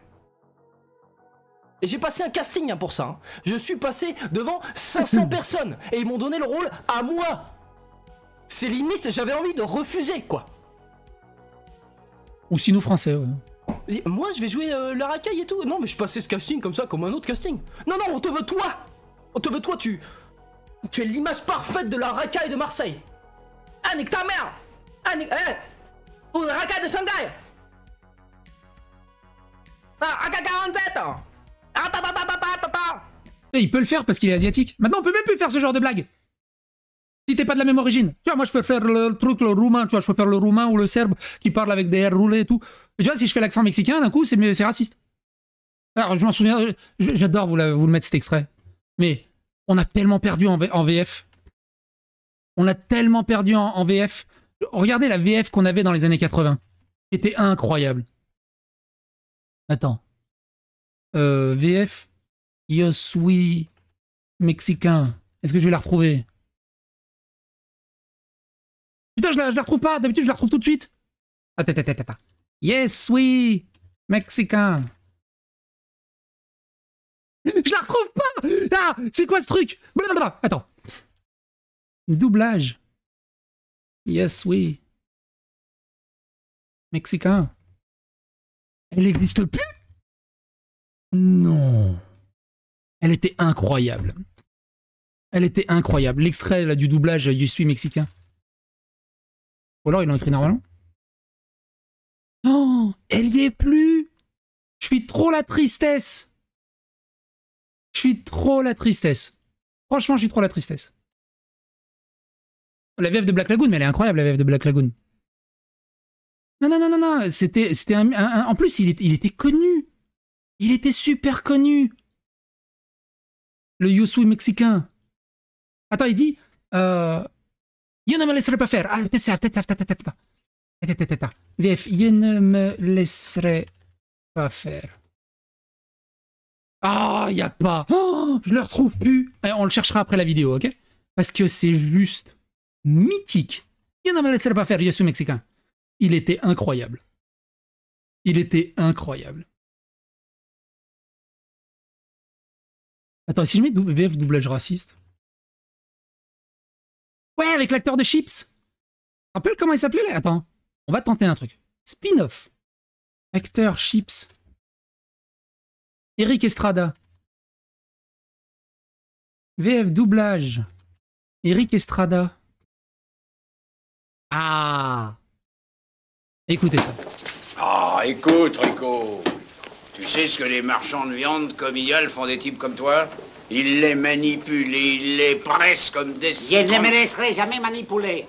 Et j'ai passé un casting hein, pour ça. Hein. Je suis passé devant 500 personnes et ils m'ont donné le rôle à moi. C'est limite, j'avais envie de refuser, quoi. Ou sinon français, ouais. Moi, je vais jouer la racaille et tout. Non, mais je passais ce casting comme ça, comme un autre casting. Non, non, on te veut toi. On te veut toi, tu es l'image parfaite de la racaille de Marseille. Ah, nique ta mère. Ah, nique... Ou la racaille de Shanghai. Ah, AK-47. Et il peut le faire parce qu'il est asiatique. Maintenant, on peut même plus faire ce genre de blague. Si t'es pas de la même origine. Tu vois, moi, je peux faire le truc, le roumain, tu vois, je peux faire le roumain ou le serbe qui parle avec des R roulés et tout. Mais tu vois, si je fais l'accent mexicain, d'un coup, c'est raciste. Alors, je m'en souviens, j'adore vous le mettre cet extrait. Mais on a tellement perdu en VF. On a tellement perdu en VF. Regardez la VF qu'on avait dans les années 80. C'était incroyable. Attends. VF. Yo soy mexicain. Est-ce que je vais la retrouver? Putain, je la retrouve pas. D'habitude, je la retrouve tout de suite. Attends. Yes, oui. Mexicain. Je la retrouve pas. Ah, c'est quoi ce truc? Blablabla. Attends. Doublage. Yes, oui. Mexicain. Elle n'existe plus? Non. Elle était incroyable. Elle était incroyable. L'extrait là, du doublage Je suis mexicain. Ou alors ils l'ont écrit normalement. Oh, elle y est plus. Je suis trop la tristesse. Je suis trop la tristesse. Franchement, je suis trop la tristesse. La VF de Black Lagoon, mais elle est incroyable, la VF de Black Lagoon. Non. C'était en plus, il était connu. Il était super connu. Le Yusui mexicain. Attends, il dit... Je ne me laisserai pas faire. Ah, VF, je ne me laisserai pas faire. Ah, il n'y a pas. Oh, je le retrouve plus. On le cherchera après la vidéo, ok? Parce que c'est juste mythique. Je ne me laisserai pas faire, je suis mexicain. Il était incroyable. Il était incroyable. Attends, si je mets VF doublage raciste... Ouais, avec l'acteur de Chips. Tu te rappelles comment il s'appelait là? Attends, on va tenter un truc. Spin-off. Acteur Chips. Eric Estrada. VF doublage. Eric Estrada. Ah. Écoutez ça. Ah, écoute, Rico. Tu sais ce que les marchands de viande comme Iyal font des types comme toi? Ils les manipulent et ils les pressent comme des... Je ne me laisserai jamais manipuler.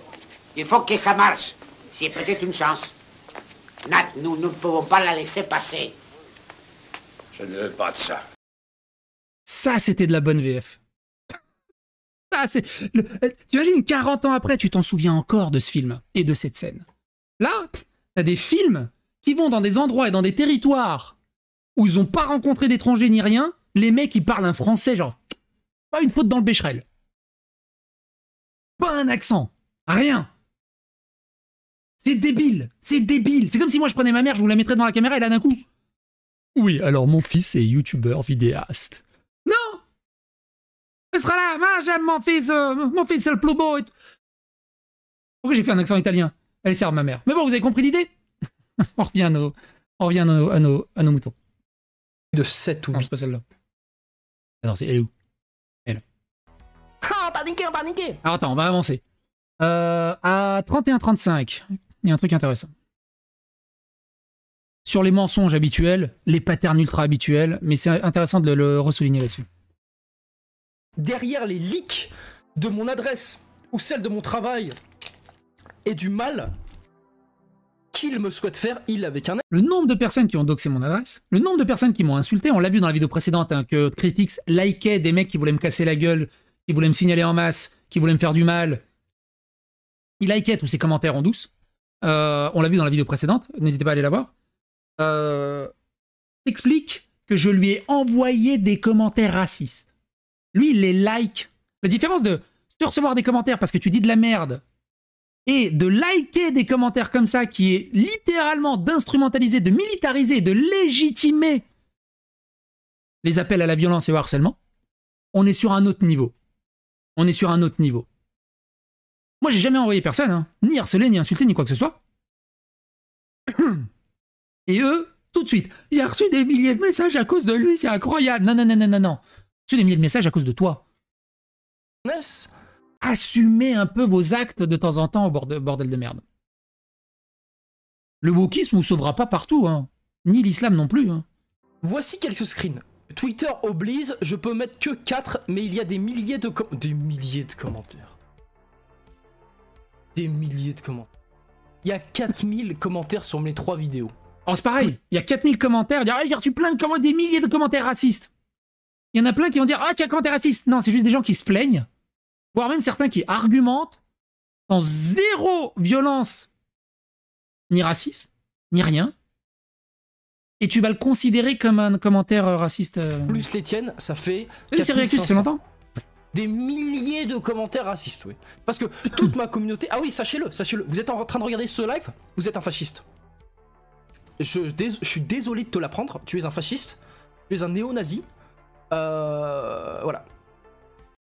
Il faut que ça marche. C'est peut-être une chance. Nat, nous ne pouvons pas la laisser passer. Je ne veux pas de ça. Ça, c'était de la bonne VF. Ça, c'est... T'imagines, 40 ans après, tu t'en souviens encore de ce film et de cette scène. Là, t'as des films qui vont dans des endroits et dans des territoires où ils n'ont pas rencontré d'étrangers ni rien. Les mecs, ils parlent un français genre... Pas une faute dans le Becherel. Pas un accent. Rien. C'est débile. C'est débile. C'est comme si moi je prenais ma mère, je vous la mettrais devant la caméra et là d'un coup. Oui, alors mon fils est youtubeur vidéaste. Non. Ce sera là. Moi j'aime mon fils c'est le plus beau. Et... Pourquoi j'ai fait un accent italien? Elle sert ma mère. Mais bon, vous avez compris l'idée. On revient à nos moutons. De 7 ou 8. Non, c'est pas celle-là. Ah non, c'est elle est où? Elle. Ah, t'as niqué. Alors attends, on va avancer. À 31-35, il y a un truc intéressant. Sur les mensonges habituels, les patterns ultra habituels, mais c'est intéressant de le ressouligner là-dessus. Derrière les leaks de mon adresse ou celle de mon travail et du mal qu'il me souhaite faire, il avec un... Le nombre de personnes qui ont doxé mon adresse, le nombre de personnes qui m'ont insulté, on l'a vu dans la vidéo précédente, hein, que Critics likait des mecs qui voulaient me casser la gueule, qui voulaient me signaler en masse, qui voulaient me faire du mal. Il likait tous ces commentaires en douce. On l'a vu dans la vidéo précédente, n'hésitez pas à aller la voir. Explique que je lui ai envoyé des commentaires racistes. Lui, il les like. La différence de recevoir des commentaires parce que tu dis de la merde et de liker des commentaires comme ça qui est littéralement d'instrumentaliser, de militariser, de légitimer les appels à la violence et au harcèlement, on est sur un autre niveau. On est sur un autre niveau. Moi, j'ai jamais envoyé personne, hein, ni harcelé, ni insulté, ni quoi que ce soit. Et eux, tout de suite, il a reçu des milliers de messages à cause de lui, c'est incroyable. Non. Il a reçu des milliers de messages à cause de toi. Assumez un peu vos actes de temps en temps au bordel de merde. Le wokisme vous sauvera pas partout, hein. Ni l'islam non plus. Hein. Voici quelques screens. Twitter oblige, je peux mettre que 4, mais il y a des milliers de commentaires. Des milliers de commentaires. Des milliers de commentaires. Il y a 4000 commentaires sur mes 3 vidéos. Alors c'est pareil, il y a 4000 commentaires, il y a reçu plein de commentaires, des milliers de commentaires racistes. Il y en a plein qui vont dire « Ah, tiens, commentaire raciste !» Non, c'est juste des gens qui se plaignent, voire même certains qui argumentent sans zéro violence, ni racisme, ni rien. Et tu vas le considérer comme un commentaire raciste. Plus les tiennes, ça fait... C'est réactif, ça fait longtemps. Des milliers de commentaires racistes, oui. Parce que toute ma communauté... Ah oui, sachez-le. Vous êtes en train de regarder ce live, vous êtes un fasciste. Je suis désolé de te l'apprendre, tu es un fasciste, tu es un néo-nazi. Voilà.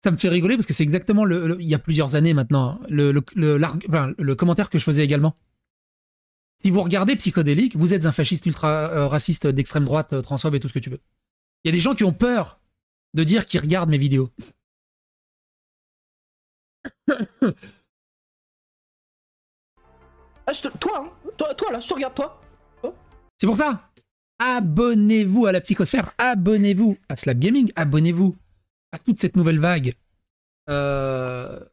Ça me fait rigoler parce que c'est exactement, il y a plusieurs années maintenant, le commentaire que je faisais également. Si vous regardez Psychodélique, vous êtes un fasciste ultra raciste d'extrême droite, transphobe et tout ce que tu veux. Il y a des gens qui ont peur de dire qu'ils regardent mes vidéos. Ah, toi, là, je te regarde, toi. C'est pour ça. Abonnez-vous à la psychosphère, abonnez-vous à Slap Gaming, abonnez-vous à toute cette nouvelle vague. Faire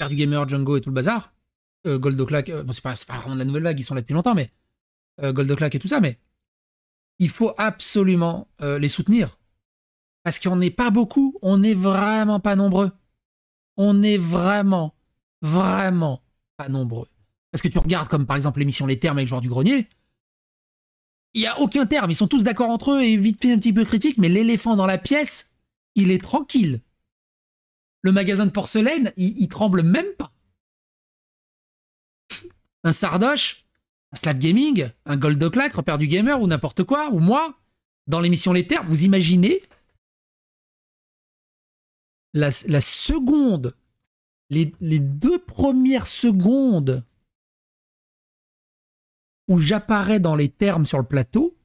du gamer, Django et tout le bazar. Goldoclack, bon, c'est pas vraiment de la nouvelle vague, ils sont là depuis longtemps, mais Goldoclack et tout ça, mais il faut absolument les soutenir. Parce qu'on n'est pas beaucoup, on n'est vraiment pas nombreux. On est vraiment pas nombreux. Parce que tu regardes comme par exemple l'émission Les Termes avec Joueur du Grenier, il n'y a aucun terme, ils sont tous d'accord entre eux et vite fait un petit peu critique, mais l'éléphant dans la pièce, il est tranquille. Le magasin de porcelaine, il tremble même pas. Un Sardoche, un Slap Gaming, un Goldoclack, repère du gamer ou n'importe quoi, ou moi, dans l'émission Les Termes, vous imaginez la seconde, les 2 premières secondes où j'apparais dans les termes sur le plateau,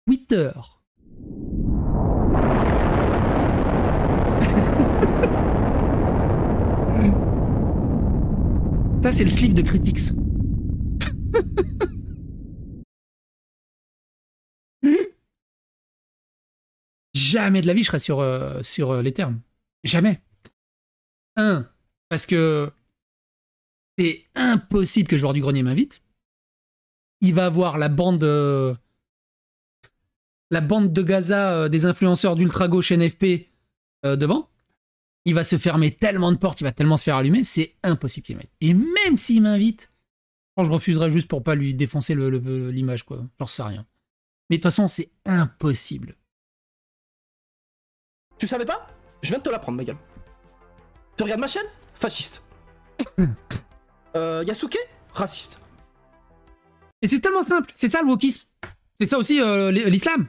Twitter. Ça, c'est le slip de Critics. Jamais de la vie je serais sur les termes. Jamais. Parce que c'est impossible que le Joueur du Grenier m'invite. Il va avoir la bande de Gaza des influenceurs d'ultra-gauche NFP devant. Il va se fermer tellement de portes, il va tellement se faire allumer, c'est impossible qu'il m'invite. Et même s'il m'invite, je refuserai juste pour pas lui défoncer l'image, quoi. J'en sais rien. Mais de toute façon, c'est impossible. Tu savais pas? Je viens de te l'apprendre, ma gueule. Tu regardes ma chaîne? Fasciste. Yasuke? Raciste. Et c'est tellement simple. C'est ça le wokisme. C'est ça aussi l'islam.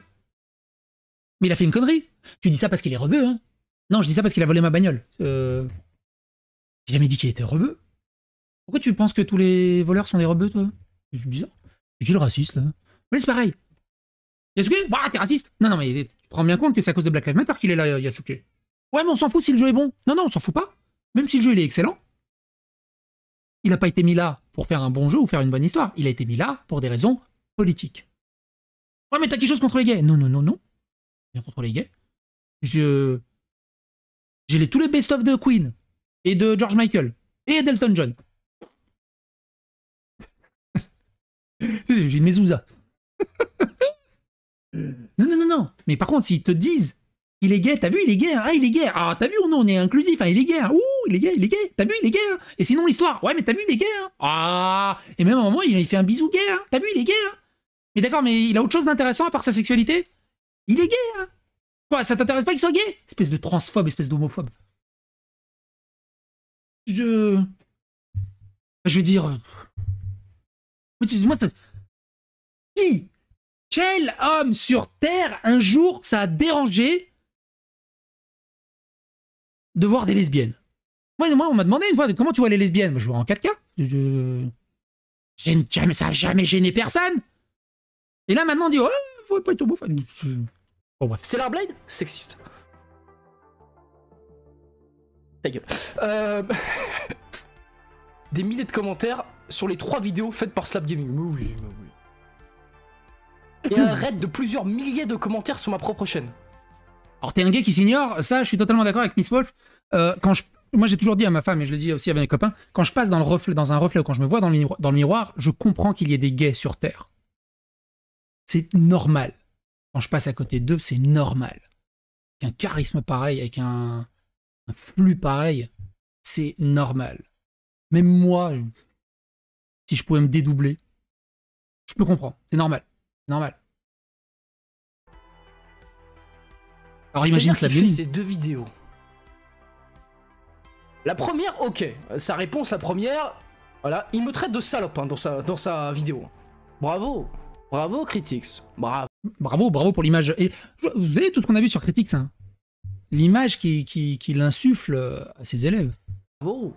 Mais il a fait une connerie. Tu dis ça parce qu'il est rebeu, hein? Non, je dis ça parce qu'il a volé ma bagnole. J'ai jamais dit qu'il était rebeu. Pourquoi tu penses que tous les voleurs sont des rebeux, toi? C'est bizarre. C'est qui le raciste, là? Mais c'est pareil. Yasuke? Bah, t'es raciste. Non, non, mais tu te rends bien compte que c'est à cause de Black Lives Matter qu'il est là, Yasuke. Ouais, mais on s'en fout si le jeu est bon. Non, non, on s'en fout pas. Même si le jeu, il est excellent. Il n'a pas été mis là pour faire un bon jeu ou faire une bonne histoire. Il a été mis là pour des raisons politiques. Ouais, mais t'as quelque chose contre les gays? Non, non, non, non. Rien contre les gays. J'ai tous les best-of de Queen et de George Michael et d'Elton John. J'ai une mezouza. Non, non, non, non. Mais par contre, s'ils te disent il est gay, t'as vu, il est gay, hein, ah, il est gay, ah, t'as vu, non, on est inclusif, hein, il est gay, hein, ouh, il est gay, t'as vu, il est gay, hein. Et sinon l'histoire, ouais, mais t'as vu, il est gay, hein, ah, et même à un moment, il fait un bisou gay, hein, t'as vu, il est gay, hein. Mais d'accord, mais il a autre chose d'intéressant à part sa sexualité? Il est gay, hein. Quoi, ça t'intéresse pas qu'il soit gay? Espèce de transphobe, espèce d'homophobe. Je veux dire... Moi, qui? Quel homme sur Terre, un jour, ça a dérangé de voir des lesbiennes? Moi, on m'a demandé une fois, comment tu vois les lesbiennes? Moi, je vois en 4K. Ça n'a jamais gêné personne. Et là, maintenant, on dit, oh, faut pas être homophobe. Bon, bref. Stellar Blade? Sexiste. Ta gueule. Des milliers de commentaires sur les 3 vidéos faites par Slap Gaming. Oui, oui. Et un raid de plusieurs milliers de commentaires sur ma propre chaîne. Alors, t'es un gay qui s'ignore, ça, je suis totalement d'accord avec Miss Wolf. Moi, j'ai toujours dit à ma femme, et je le dis aussi à mes copains, quand je passe dans un reflet ou quand je me vois dans le miroir, je comprends qu'il y ait des gays sur Terre. C'est normal. Quand je passe à côté d'eux, c'est normal. Avec un charisme pareil, avec un flux pareil, c'est normal. Même moi, si je pouvais me dédoubler, je peux comprendre. C'est normal. Normal. Alors imagine qu'il fait ces 2 vidéos. La première, ok. Sa réponse, la première, voilà, il me traite de salope hein, dans sa vidéo. Bravo. Bravo, Critics. Bravo. Bravo pour l'image. Et vous avez tout ce qu'on a vu sur Critics, hein. L'image qu'il insuffle à ses élèves. Bravo.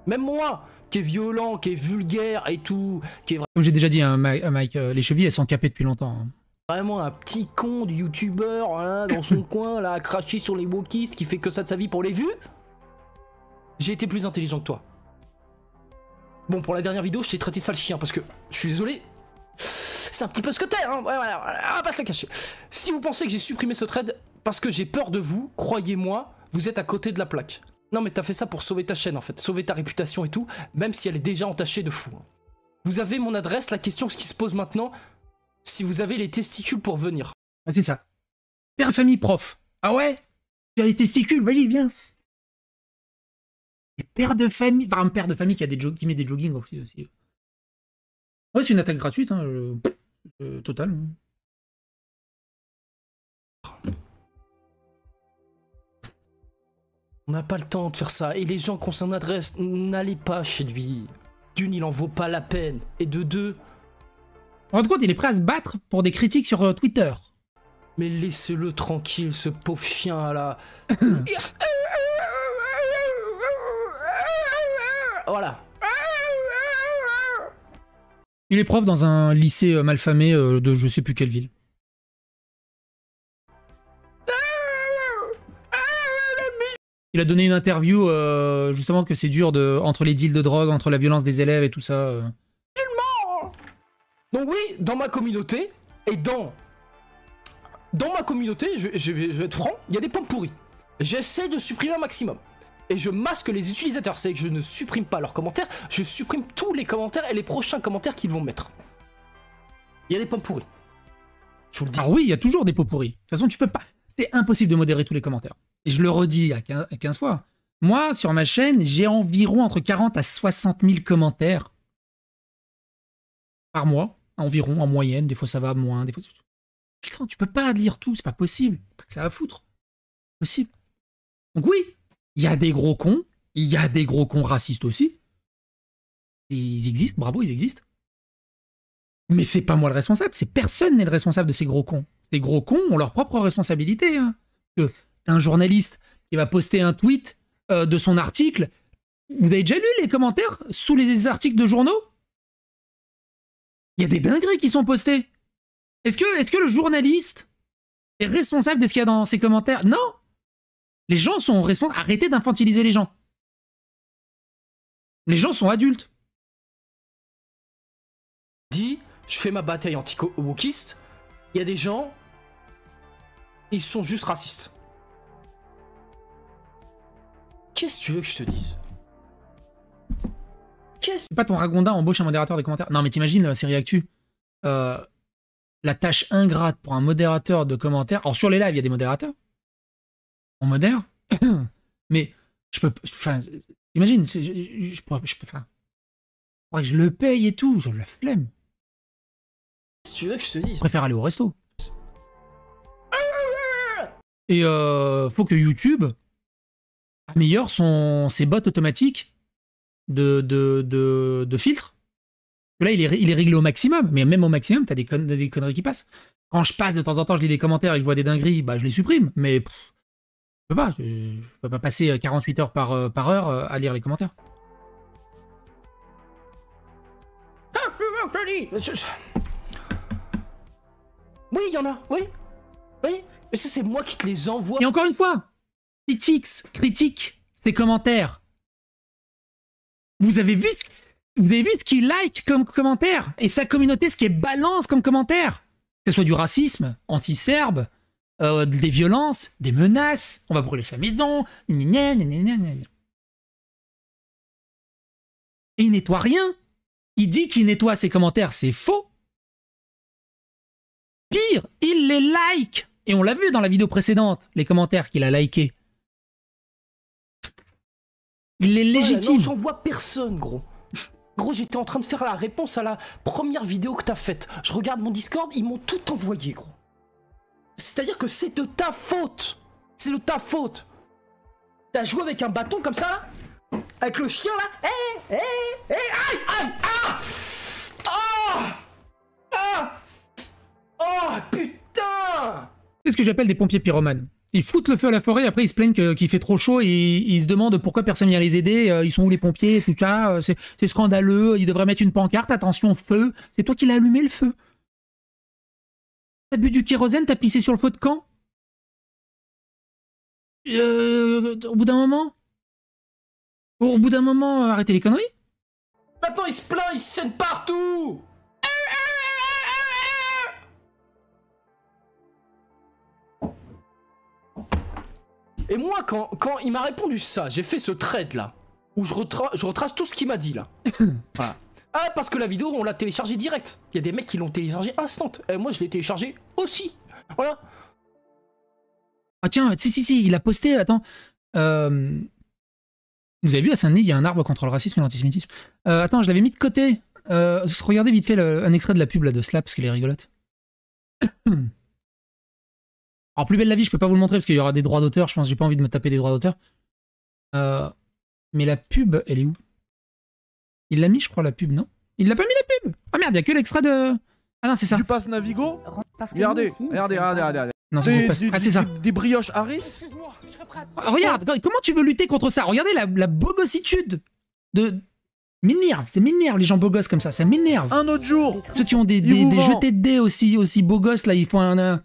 Même moi, qui est violent, qui est vulgaire et tout, qui est comme j'ai déjà dit, hein, Mike, les chevilles, elles sont capées depuis longtemps. Hein. Vraiment un petit con de youtubeur hein, dans son coin, là, à cracher sur les wokistes, qui fait que ça de sa vie pour les vues. J'ai été plus intelligent que toi. Bon, pour la dernière vidéo, je t'ai traité sale chien, parce que, je suis désolé, c'est un petit peu ce que t'es, hein, voilà, on va pas se le cacher. Si vous pensez que j'ai supprimé ce thread parce que j'ai peur de vous, croyez-moi, vous êtes à côté de la plaque. Non mais t'as fait ça pour sauver ta chaîne en fait, sauver ta réputation et tout, même si elle est déjà entachée de fou. Vous avez mon adresse, la question ce qui se pose maintenant, si vous avez les testicules pour venir. Ah c'est ça. Père de famille prof. Ah ouais? Tu as les testicules, vas-y viens. Et père de famille, enfin un père de famille qui met des jogging aussi. Ouais c'est une attaque gratuite, hein, total. On n'a pas le temps de faire ça, et les gens qui ont son adresse, n'allez pas chez lui. D'une, il en vaut pas la peine, et de 2... En fin de compte, il est prêt à se battre pour des critiques sur Twitter. Mais laissez-le tranquille, ce pauvre chien là. Voilà. Il est prof dans un lycée malfamé de je sais plus quelle ville. Il a donné une interview justement que c'est dur entre les deals de drogue, entre la violence des élèves et tout ça. Donc oui, dans ma communauté, et dans ma communauté, je vais être franc, il y a des pommes pourries. J'essaie de supprimer un maximum. Et je masque les utilisateurs, c'est que je ne supprime pas leurs commentaires, je supprime tous les commentaires et les prochains commentaires qu'ils vont mettre. Il y a des pommes pourries. Je vous le dis. Ah oui, il y a toujours des pots pourris. De toute façon, tu peux pas. C'est impossible de modérer tous les commentaires. Et je le redis à 15 fois. Moi, sur ma chaîne, j'ai environ entre 40 à 60 000 commentaires par mois, environ, en moyenne. Des fois, ça va moins, des fois... Putain, tu peux pas lire tout, c'est pas possible. Pas que ça va foutre. Possible. Donc oui, il y a des gros cons, il y a des gros cons racistes aussi. Ils existent, bravo, ils existent. Mais c'est pas moi le responsable, c'est personne n'est le responsable de ces gros cons. Ces gros cons ont leur propre responsabilité. Hein. Un journaliste qui va poster un tweet de son article, vous avez déjà lu les commentaires sous les articles de journaux? Il y a des dingueries qui sont postées. Est-ce que le journaliste est responsable de ce qu'il y a dans ses commentaires? Non. Les gens sont responsables. Arrêtez d'infantiliser les gens. Les gens sont adultes. Je fais ma bataille anti-wokiste. Il y a des gens, ils sont juste racistes. Qu'est-ce que tu veux que je te dise? C'est pas ton Ragonda embauche un modérateur des commentaires. Non mais t'imagines, série Actu, la tâche ingrate pour un modérateur de commentaires. Alors sur les lives, il y a des modérateurs. On modère. Mais je peux... Enfin, imagine, je pourrais... Enfin, faudrait que je le paye et tout. J'ai la flemme. Qu'est-ce que tu veux que je te dise? Je préfère aller au resto. Et faut que YouTube améliore ses bots automatiques de filtres. Là, il est réglé au maximum, mais même au maximum, t'as des conneries qui passent. Quand je passe de temps en temps, je lis des commentaires et que je vois des dingueries, bah je les supprime. Mais je peux pas passer 48 heures par heure à lire les commentaires. Oui, il y en a, oui. Oui, mais ça, c'est moi qui te les envoie. Et encore une fois, critique ces commentaires. Vous avez vu ce qu'il like comme commentaire? Et sa communauté, ce qui est balance comme commentaire? Que ce soit du racisme, anti-serbe, des violences, des menaces, on va brûler sa maison, et il nettoie rien. Il dit qu'il nettoie ses commentaires, c'est faux. Pire, il les like. Et on l'a vu dans la vidéo précédente, les commentaires qu'il a likés. Il les légitime. Non, j'en vois personne, gros. Gros, j'étais en train de faire la réponse à la première vidéo que t'as faite. Je regarde mon Discord, ils m'ont tout envoyé, gros. C'est-à-dire que c'est de ta faute. C'est de ta faute. T'as joué avec un bâton comme ça, là? Avec le chien, là? Aïe! Ah! Ah! Oh, putain! C'est ce que j'appelle des pompiers pyromanes. Ils foutent le feu à la forêt, après ils se plaignent qu'il fait trop chaud et ils se demandent pourquoi personne vient les aider, ils sont où les pompiers, tout ça, c'est scandaleux, ils devraient mettre une pancarte, attention, feu, c'est toi qui l'as allumé le feu. T'as bu du kérosène, t'as pissé sur le feu de camp? Au bout d'un moment, arrêtez les conneries. Maintenant il se plaint, il se saigne partout! Et moi, quand il m'a répondu ça, j'ai fait ce thread là, où je retrace tout ce qu'il m'a dit là. Voilà. Ah, parce que la vidéo, on l'a téléchargée direct. Il y a des mecs qui l'ont téléchargée instant. Et moi, je l'ai téléchargée aussi. Voilà. Ah tiens, si, il a posté, attends. Vous avez vu, à Saint-Denis, il y a un arbre contre le racisme et l'antisémitisme. Attends, je l'avais mis de côté. Regardez vite fait un extrait de la pub là, de Slap, parce qu'elle est rigolote. Alors, Plus belle la vie, je peux pas vous le montrer parce qu'il y aura des droits d'auteur. Je pense que j'ai pas envie de me taper des droits d'auteur. Mais la pub, elle est où? Il l'a mis, je crois, la pub, non? Il l'a pas mis la pub? Ah merde, il y a que l'extrait de... Ah non, c'est ça. Tu passes Navigo? Regardez. Non, c'est ça. Des brioches Harris? Regarde, comment tu veux lutter contre ça? Regardez la bogossitude de... M'énerve, c'est m'énerve les gens beaux gosses comme ça m'énerve. Un autre jour. Ceux qui ont des jetés de dés aussi beaux gosses, là, ils font un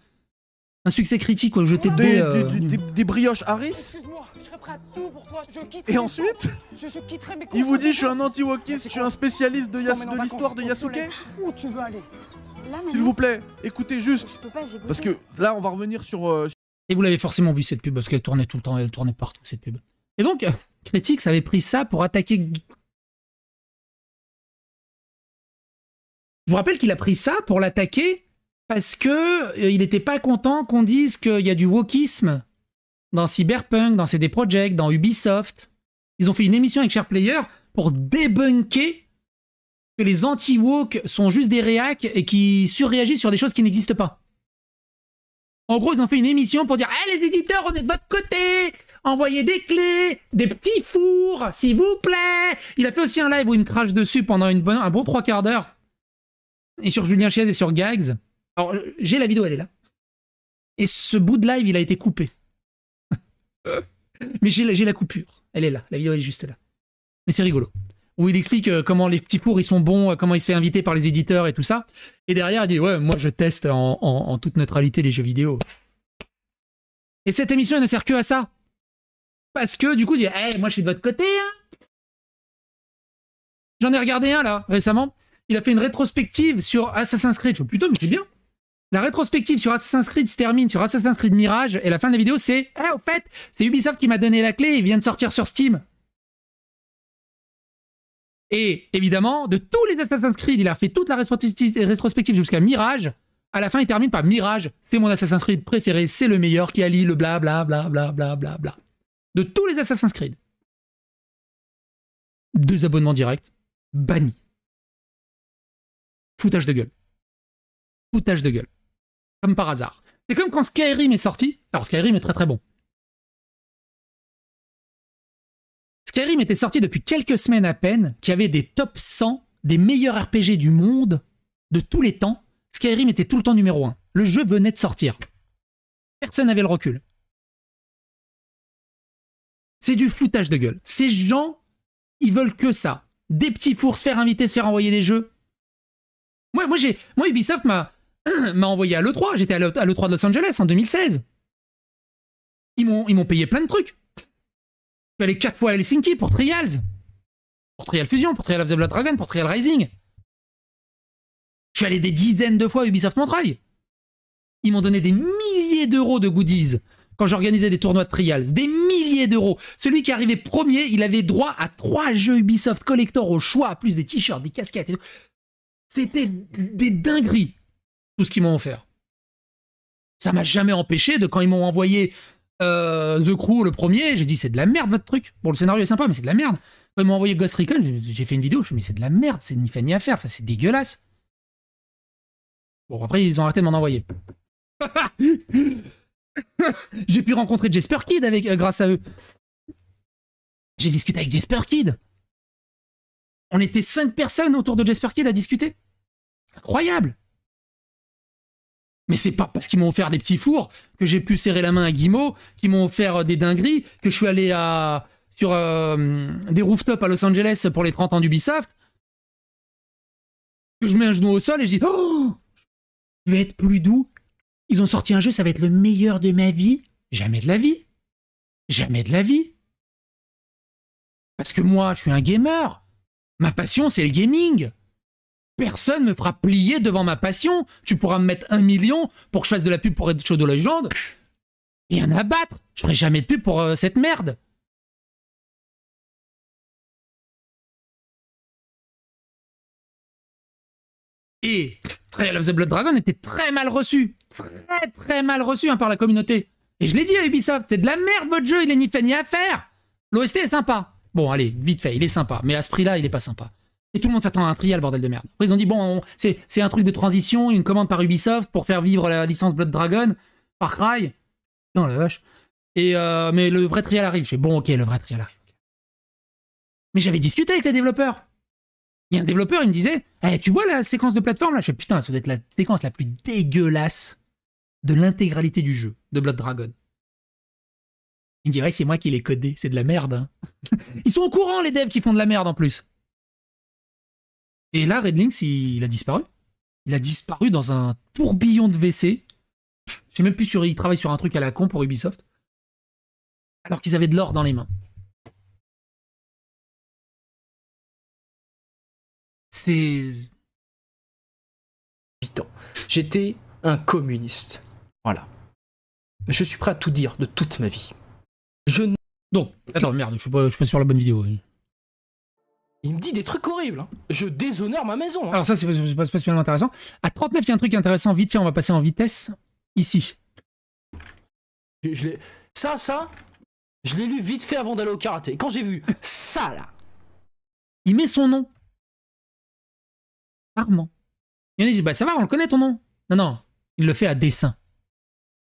succès critique au jeté de dés. Des brioches Harris? Je serais prêt à tout pour toi. Et ensuite, je quitterai mes il vous dit je suis un anti-wokiste, je suis un spécialiste de l'histoire de Yasuke? Où tu veux aller? S'il vous plaît, écoutez juste. Parce que là, on va revenir sur... Et vous l'avez forcément vu cette pub, parce qu'elle tournait tout le temps, elle tournait partout cette pub. Et donc, Critics avait pris ça pour attaquer... Je vous rappelle qu'il a pris ça pour l'attaquer parce que il n'était pas content qu'on dise qu'il y a du wokisme dans Cyberpunk, dans CD Projekt, dans Ubisoft. Ils ont fait une émission avec SharePlayer pour débunker que les anti-woke sont juste des réacs et qui surréagissent sur des choses qui n'existent pas. En gros, ils ont fait une émission pour dire « Eh, les éditeurs, on est de votre côté. Envoyez des clés, des petits fours, s'il vous plaît. » Il a fait aussi un live où il me crache dessus pendant un bon 3/4 d'heure. Et sur Julien Chiez et sur Gags. Alors, j'ai la vidéo, elle est là. Et ce bout de live, il a été coupé. Mais j'ai la coupure. Elle est là. La vidéo, elle est juste là. Mais c'est rigolo. Où il explique comment les petits fours, ils sont bons, comment il se fait inviter par les éditeurs et tout ça. Et derrière, il dit « Ouais, moi, je teste en toute neutralité les jeux vidéo. » Et cette émission, elle ne sert que à ça. Parce que, du coup, il dit « Hey, moi, je suis de votre côté. Hein. » J'en ai regardé un, là, récemment. Il a fait une rétrospective sur Assassin's Creed. Je dis « Putain, mais c'est bien. » La rétrospective sur Assassin's Creed se termine sur Assassin's Creed Mirage. Et la fin de la vidéo, c'est « Ah, au fait, c'est Ubisoft qui m'a donné la clé. Il vient de sortir sur Steam. » Et évidemment, de tous les Assassin's Creed, il a fait toute la rétrospective jusqu'à Mirage. À la fin, il termine par Mirage. C'est mon Assassin's Creed préféré. C'est le meilleur qui allie le bla bla bla bla bla bla bla. De tous les Assassin's Creed. 2 abonnements directs. Bannis. Foutage de gueule. Foutage de gueule. Comme par hasard. C'est comme quand Skyrim est sorti. Alors Skyrim est très très bon. Skyrim était sorti depuis quelques semaines à peine, qui avait des top 100 des meilleurs RPG du monde, de tous les temps. Skyrim était tout le temps numéro 1. Le jeu venait de sortir. Personne n'avait le recul. C'est du foutage de gueule. Ces gens, ils veulent que ça. Des petits fours, se faire inviter, se faire envoyer des jeux. Moi Ubisoft m'a envoyé à l'E3. J'étais à l'E3 de Los Angeles en 2016. Ils m'ont payé plein de trucs. Je suis allé 4 fois à Helsinki pour Trials. Pour Trial Fusion, pour Trial of the Blood Dragon, pour Trial Rising. Je suis allé des dizaines de fois à Ubisoft Montreuil. Ils m'ont donné des milliers d'euros de goodies quand j'organisais des tournois de Trials. Des milliers d'euros. Celui qui arrivait premier, il avait droit à 3 jeux Ubisoft Collector au choix, plus des t-shirts, des casquettes. Et tout. C'était des dingueries, tout ce qu'ils m'ont offert. Ça m'a jamais empêché de, quand ils m'ont envoyé The Crew, le premier, j'ai dit c'est de la merde votre truc. Bon, le scénario est sympa, mais c'est de la merde. Quand ils m'ont envoyé Ghost Recon, j'ai fait une vidéo, je me suis dit mais c'est de la merde, c'est ni fait ni à faire, enfin, c'est dégueulasse. Bon, après, ils ont arrêté de m'en envoyer. J'ai pu rencontrer Jesper Kid grâce à eux. J'ai discuté avec Jesper Kid. On était 5 personnes autour de Jesper Kid à discuter. Incroyable. Mais c'est pas parce qu'ils m'ont offert des petits fours que j'ai pu serrer la main à Guimau, qu'ils m'ont offert des dingueries, que je suis allé sur des rooftops à Los Angeles pour les 30 ans d'Ubisoft, que je mets un genou au sol et je dis « Oh, je vais être plus doux. Ils ont sorti un jeu, ça va être le meilleur de ma vie. » Jamais de la vie. Jamais de la vie. Parce que moi, je suis un gamer. Ma passion, c'est le gaming. Personne me fera plier devant ma passion. Tu pourras me mettre 1 million pour que je fasse de la pub pour Red Shadow Legends. Rien à battre. Je ferai jamais de pub pour cette merde. Et Trial of the Blood Dragon était très mal reçu. Très très mal reçu par la communauté. Et je l'ai dit à Ubisoft, c'est de la merde votre jeu, il est ni fait ni à faire. L'OST est sympa. Bon, allez, vite fait, il est sympa. Mais à ce prix-là, il est pas sympa. Et tout le monde s'attend à un trial, bordel de merde. Après, ils ont dit, bon, c'est un truc de transition, une commande par Ubisoft pour faire vivre la licence Blood Dragon, Far Cry. Non, la vache. Et mais le vrai trial arrive. Je fais, bon, ok, le vrai trial arrive. Mais j'avais discuté avec les développeurs. Il y a un développeur, il me disait, hey, tu vois la séquence de plateforme là? Je fais, putain, ça doit être la séquence la plus dégueulasse de l'intégralité du jeu, de Blood Dragon. Il me dit, ouais, c'est moi qui l'ai codé, c'est de la merde. Hein. Ils sont au courant, les devs, qui font de la merde en plus. Et là, Red Lynx, il a disparu. Il a disparu dans un tourbillon de WC. Je sais même plus sur... Il travaille sur un truc à la con pour Ubisoft. Alors qu'ils avaient de l'or dans les mains. C'est... J'étais un communiste. Voilà. Je suis prêt à tout dire de toute ma vie. Donc, attends, merde, je suis pas sur la bonne vidéo. Il me dit des trucs horribles. Hein. Je déshonore ma maison. Hein. Alors ça, c'est pas spécialement intéressant. À 39, il y a un truc intéressant. Vite fait, on va passer en vitesse. Ici. Ça, je l'ai lu vite fait avant d'aller au karaté. Quand j'ai vu ça, là. Il met son nom. Rarement. Il y en a qui disent, bah ça va, on le connaît ton nom. Non, il le fait à dessein.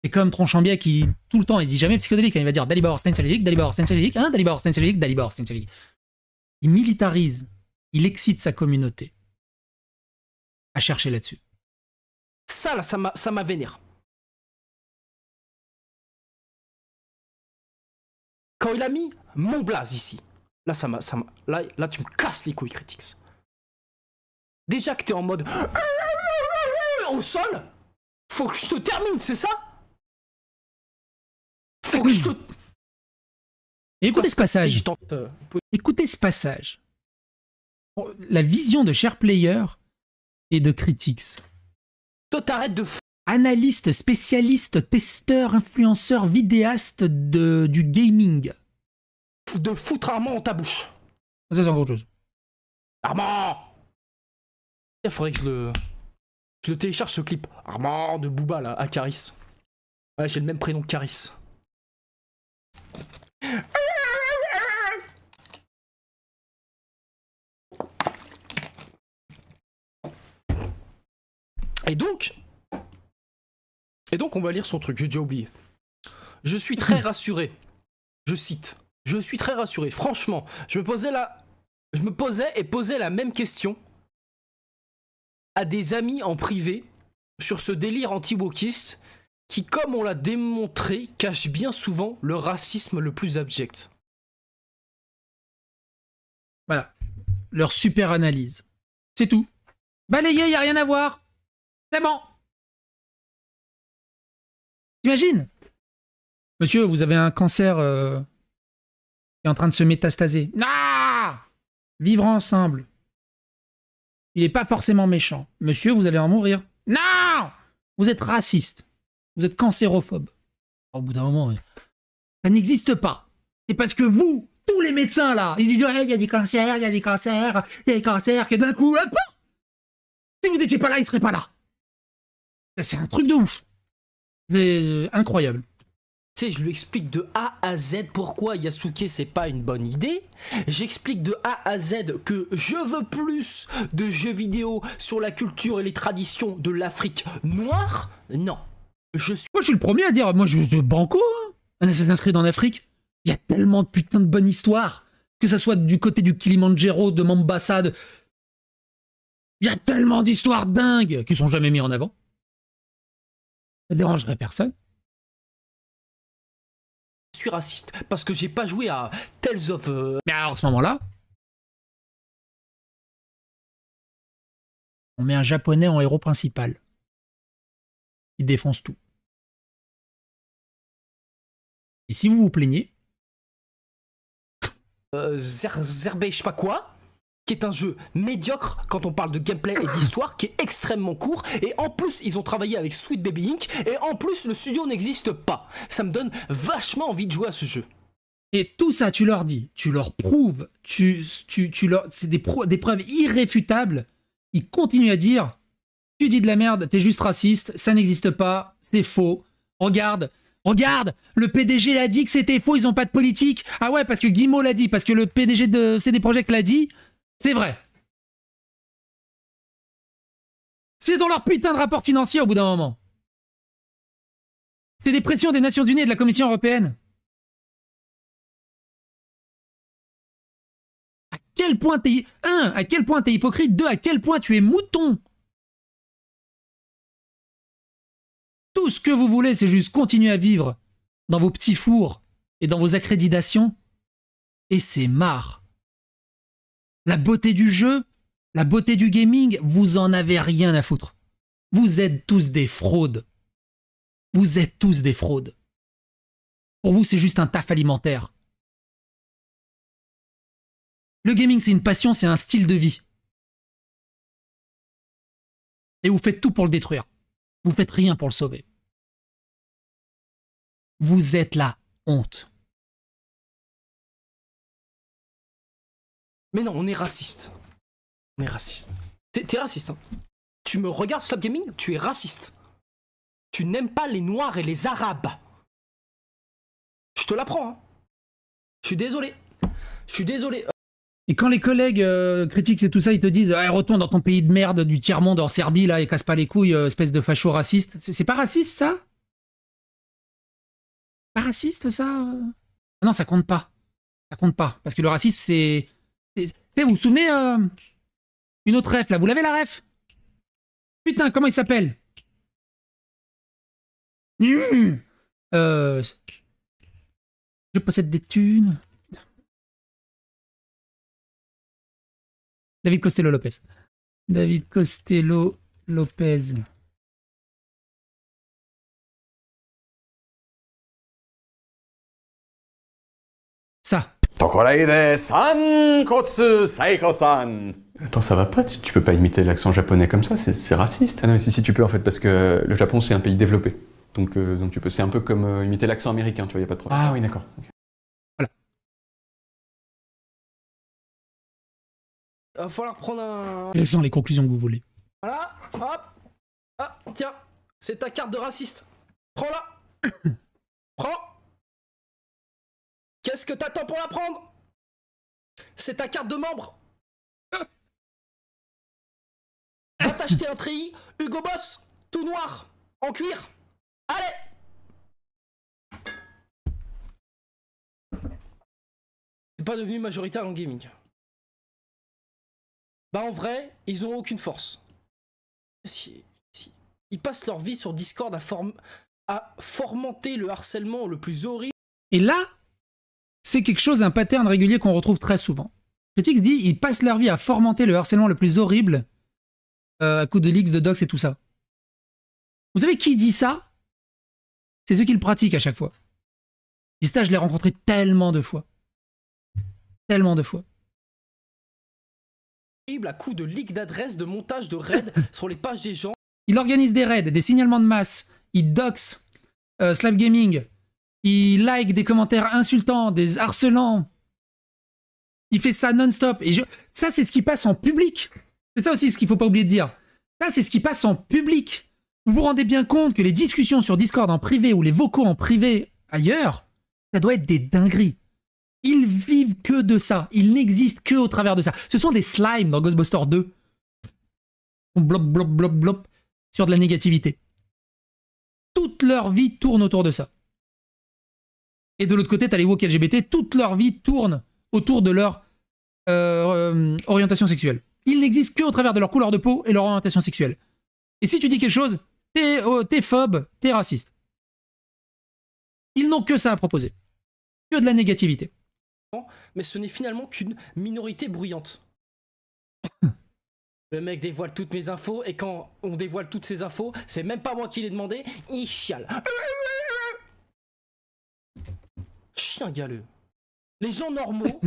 C'est comme Tronchambier qui, tout le temps, il dit jamais psychodélique. Il va dire Dalibor, Stenselic, Dalibor, Stenselic, hein, Dalibor, Stenselic, Dalibor, Stenselic. Il militarise, il excite sa communauté à chercher là-dessus. Ça, là, ça m'a vénère. Quand il a mis mon blaze ici, là, là, tu me casses les couilles, Critics. Déjà que t'es en mode au sol, faut que je te termine, c'est ça? Faut que je te... Et écoutez ce passage. Écoutez ce passage. La vision de Share Player et de Critics. Toi, t'arrêtes de... Analyste, spécialiste, testeur, influenceur, vidéaste du gaming. De foutre Armand en ta bouche. Ça, c'est encore autre chose. Armand! Il faudrait que je le télécharge ce clip. Armand de Booba là, à Caris. Ouais, j'ai le même prénom que Caris. Et donc on va lire son truc, j'ai déjà oublié. Je suis très rassuré. Je cite. Je suis très rassuré. Franchement, je me posais la même question à des amis en privé sur ce délire anti-wokiste qui, comme on l'a démontré, cache bien souvent le racisme le plus abject. Voilà. Leur super analyse. C'est tout. Balayé, y a rien à voir. C'est bon. T'imagines? Monsieur, vous avez un cancer qui est en train de se métastaser. Non! Vivre ensemble. Il n'est pas forcément méchant. Monsieur, vous allez en mourir. Non! Vous êtes raciste. Vous êtes cancérophobe. Au bout d'un moment, ça n'existe pas. C'est parce que vous, tous les médecins là, ils disent il y a des cancers, il y a des cancers, il y a des cancers, que d'un coup, hop, si vous n'étiez pas là, ils ne seraient pas là. C'est un truc de ouf. Incroyable. Tu sais, je lui explique de A à Z pourquoi Yasuke c'est pas une bonne idée. J'explique de A à Z que je veux plus de jeux vidéo sur la culture et les traditions de l'Afrique noire. Non. Moi, je suis le premier à dire, moi, je banco, hein. Un Assassin's Creed en Afrique. Il y a tellement de putain de bonnes histoires. Que ça soit du côté du Kilimandjaro, de Mombasa. Il y a tellement d'histoires dingues qui sont jamais mises en avant. Ça dérangerait personne. Je suis raciste parce que j'ai pas joué à Tales of... Mais alors, à ce moment-là, on met un japonais en héros principal. Il défonce tout. Et si vous vous plaignez... Zerbei je sais pas quoi, qui est un jeu médiocre quand on parle de gameplay et d'histoire, qui est extrêmement court, et en plus ils ont travaillé avec Sweet Baby Inc, et en plus le studio n'existe pas. Ça me donne vachement envie de jouer à ce jeu. Et tout ça, tu leur dis, tu leur prouves, c'est des preuves irréfutables. Ils continuent à dire, tu dis de la merde, t'es juste raciste, ça n'existe pas, c'est faux. Regarde, le PDG l'a dit que c'était faux, ils ont pas de politique. Ah ouais, parce que Guillemot l'a dit, parce que le PDG de CD Projekt l'a dit, c'est vrai. C'est dans leur putain de rapport financier au bout d'un moment. C'est des pressions des Nations Unies et de la Commission Européenne. À quel point t'es... à quel point t'es hypocrite. 2, à quel point tu es mouton. Tout ce que vous voulez, c'est juste continuer à vivre dans vos petits fours et dans vos accréditations. Et c'est marre. La beauté du jeu, la beauté du gaming, vous en avez rien à foutre. Vous êtes tous des fraudes. Vous êtes tous des fraudes. Pour vous, c'est juste un taf alimentaire. Le gaming, c'est une passion, c'est un style de vie. Et vous faites tout pour le détruire. Vous faites rien pour le sauver. Vous êtes la honte. Mais non, on est raciste. On est raciste. T'es raciste, hein. Tu me regardes Slap Gaming, tu es raciste. Tu n'aimes pas les Noirs et les Arabes. Je te l'apprends, hein. Je suis désolé. Je suis désolé. Et quand les collègues critiquent et tout ça, ils te disent hey, retourne dans ton pays de merde du tiers-monde en Serbie là et casse pas les couilles, espèce de facho raciste. C'est pas raciste ça? raciste, ça Non, ça compte pas. Ça compte pas. Parce que le racisme, c'est... Vous vous souvenez une autre ref, là. Vous l'avez, la ref? Putain, comment il s'appelle? Je possède des thunes. David Costello Lopez. David Costello Lopez. Ça. Attends, ça va pas, tu peux pas imiter l'accent japonais comme ça, c'est raciste. Ah non, si tu peux en fait, parce que le Japon c'est un pays développé. Donc tu peux, c'est un peu comme imiter l'accent américain, tu vois, y a pas de problème. Ah oui, d'accord. Okay. Voilà. Il va falloir prendre un... Quelles sont les conclusions que vous voulez? Voilà, hop. Ah, tiens, c'est ta carte de raciste. Prends-la. Prends. Qu'est-ce que t'attends pour la prendre? C'est ta carte de membre. Va t'acheter un treillis Hugo Boss, tout noir, en cuir. Allez. C'est pas devenu majoritaire en gaming. Bah en vrai, ils ont aucune force. Ils passent leur vie sur Discord à fomenter le harcèlement le plus horrible. Et là, c'est quelque chose, un pattern régulier qu'on retrouve très souvent. Critics dit, ils passent leur vie à fomenter le harcèlement le plus horrible à coup de leaks, de docs et tout ça. Vous savez qui dit ça? C'est ceux qui le pratiquent à chaque fois. Et ça, je l'ai rencontré tellement de fois. Tellement de fois. À coup de leaks d'adresses, de montage de raids sur les pages des gens. Il organise des raids, des signalements de masse, il dox Slav Gaming, il like des commentaires insultants, des harcelants. Il fait ça non-stop. Et ça, c'est ce qui passe en public. C'est ça aussi ce qu'il faut pas oublier de dire. Ça, c'est ce qui passe en public. Vous vous rendez bien compte que les discussions sur Discord en privé ou les vocaux en privé ailleurs, ça doit être des dingueries. Ils vivent que de ça. Ils n'existent que au travers de ça. Ce sont des slimes dans Ghostbusters 2. On blop, blop, blop, blop sur de la négativité. Toute leur vie tourne autour de ça. Et de l'autre côté, t'as les woke LGBT, toute leur vie tourne autour de leur orientation sexuelle. Ils n'existent que au travers de leur couleur de peau et leur orientation sexuelle. Et si tu dis quelque chose, t'es phobe, t'es raciste. Ils n'ont que ça à proposer. Que de la négativité. Mais ce n'est finalement qu'une minorité bruyante. Le mec dévoile toutes mes infos et quand on dévoile toutes ces infos, c'est même pas moi qui l'ai demandé, il chiale. Chien galeux. Les gens normaux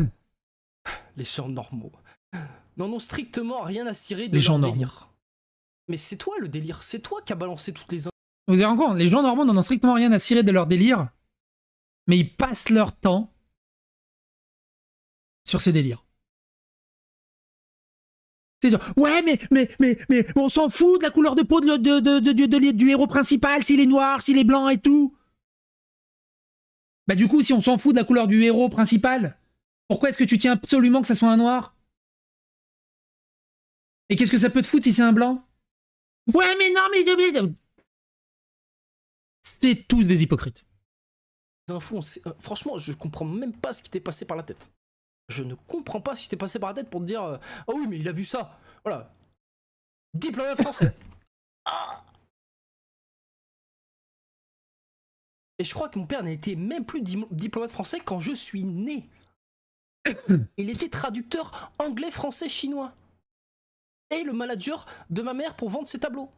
n'en ont strictement rien à cirer de leur délire. Mais c'est toi le délire, c'est toi qui as balancé toutes les infos. Vous vous rendez compte, les gens normaux n'en ont strictement rien à cirer de leur délire, mais ils passent leur temps sur ces délires. C'est dire, ouais, mais on s'en fout de la couleur de peau du héros principal, s'il est noir, s'il est blanc et tout. Bah du coup, si on s'en fout de la couleur du héros principal, pourquoi est-ce que tu tiens absolument que ça soit un noir? Et qu'est-ce que ça peut te foutre si c'est un blanc? Ouais, mais non, mais... C'est tous des hypocrites. Infos, franchement, je comprends même pas ce qui t'est passé par la tête. Je ne comprends pas ce qui t'est passé par la tête pour te dire ah oui, mais il a vu ça. Voilà. Diplomate français. Et je crois que mon père n'était même plus diplomate français quand je suis né. Il était traducteur anglais, français, chinois. Et le manager de ma mère pour vendre ses tableaux.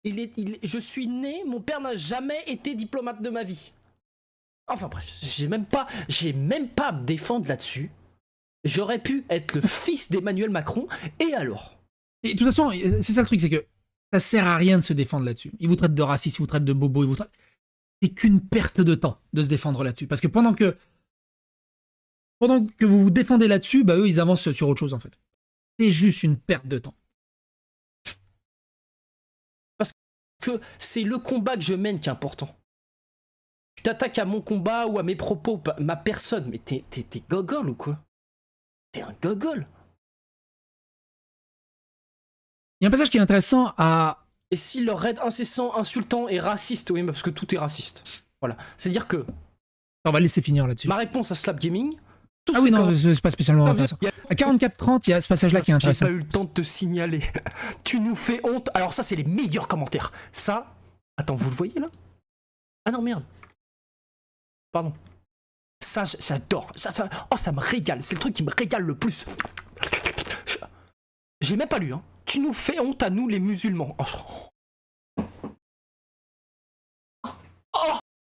Je suis né, mon père n'a jamais été diplomate de ma vie. Enfin bref, j'ai même pas à me défendre là-dessus. J'aurais pu être le fils d'Emmanuel Macron, et alors? Et de toute façon, c'est ça le truc, c'est que ça sert à rien de se défendre là-dessus. Ils vous traitent de raciste, ils vous traitent de bobo, ils vous traitent... C'est qu'une perte de temps de se défendre là-dessus. Parce que pendant que vous vous défendez là-dessus, bah eux, ils avancent sur autre chose, en fait. C'est juste une perte de temps. Parce que c'est le combat que je mène qui est important. Tu t'attaques à mon combat ou à mes propos, ma personne, mais t'es gogol ou quoi? T'es un gogol. Il y a un passage qui est intéressant à... Et si leur raid incessant, insultant et raciste, oui, parce que tout est raciste. Voilà. C'est-à-dire que On va le laisser finir là-dessus. Ma réponse à Slap Gaming. Ah oui, non, c'est pas spécialement intéressant. Il y a- À 44-30, il y a ce passage-là qui est J'ai intéressant. pas eu le temps de te signaler. Tu nous fais honte. Alors ça, c'est les meilleurs commentaires. Ça... Attends, vous le voyez là? Ah non, merde. Pardon. Ça, j'adore. Oh, ça me régale. C'est le truc qui me régale le plus. J'ai même pas lu, hein. Tu nous fais honte à nous, les musulmans.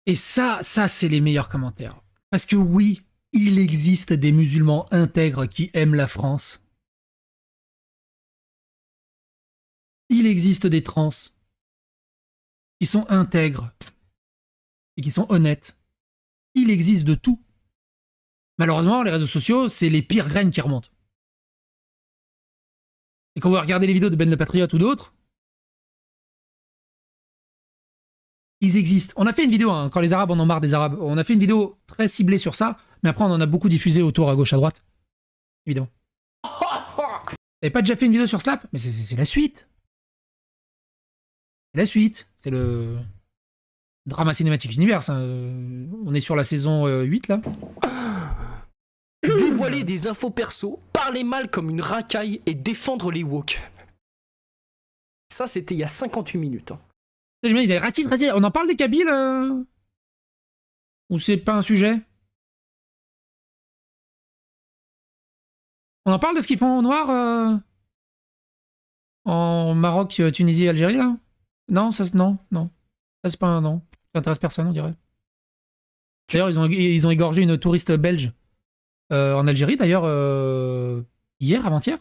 Et ça c'est les meilleurs commentaires. Parce que oui, il existe des musulmans intègres qui aiment la France. Il existe des trans qui sont intègres et qui sont honnêtes. Il existe de tout. Malheureusement, les réseaux sociaux, c'est les pires graines qui remontent. Et quand vous regardez les vidéos de Ben le Patriote ou d'autres, ils existent. On a fait une vidéo, hein, quand les Arabes en ont marre des Arabes, on a fait une vidéo très ciblée sur ça, mais après on en a beaucoup diffusé autour à gauche, à droite. Évidemment. T'avais pas déjà fait une vidéo sur Slap? Mais c'est la suite. C'est la suite. C'est le drama cinématique universe. Hein. On est sur la saison 8 là. Dévoiler des infos perso, parler mal comme une racaille et défendre les woke. Ça, c'était il y a 58 minutes. Hein. Il est ratine. On en parle des Kabyles ou c'est pas un sujet? On en parle de ce qu'ils font au noir en Maroc, Tunisie, Algérie là? Non, ça non. Ça c'est pas un non. Ça intéresse personne, on dirait. D'ailleurs, ils ont égorgé une touriste belge en Algérie, d'ailleurs, hier, avant-hier.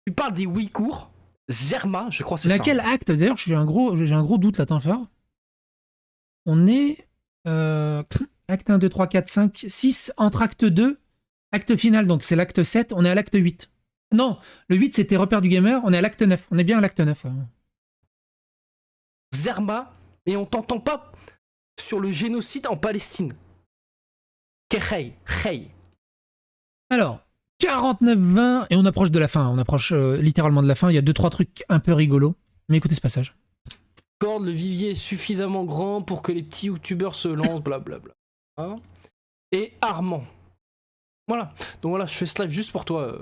Tu parles des Ouïghours, Zerma, je crois que c'est ça. Laquelle acte? D'ailleurs, j'ai un gros doute là, attends, faire. On est acte 1, 2, 3, 4, 5, 6, entre acte 2, acte final, donc c'est l'acte 7, on est à l'acte 8. Non, le 8 c'était repère du gamer, on est à l'acte 9, on est bien à l'acte 9. Zerma, et on t'entend pas sur le génocide en Palestine. Kehey. Alors, 49-20, et on approche de la fin, on approche littéralement de la fin, il y a 2-3 trucs un peu rigolos, mais écoutez ce passage. Le vivier est suffisamment grand pour que les petits youtubeurs se lancent, blablabla. Hein, et Armand. Voilà, donc voilà, je fais ce live juste pour toi.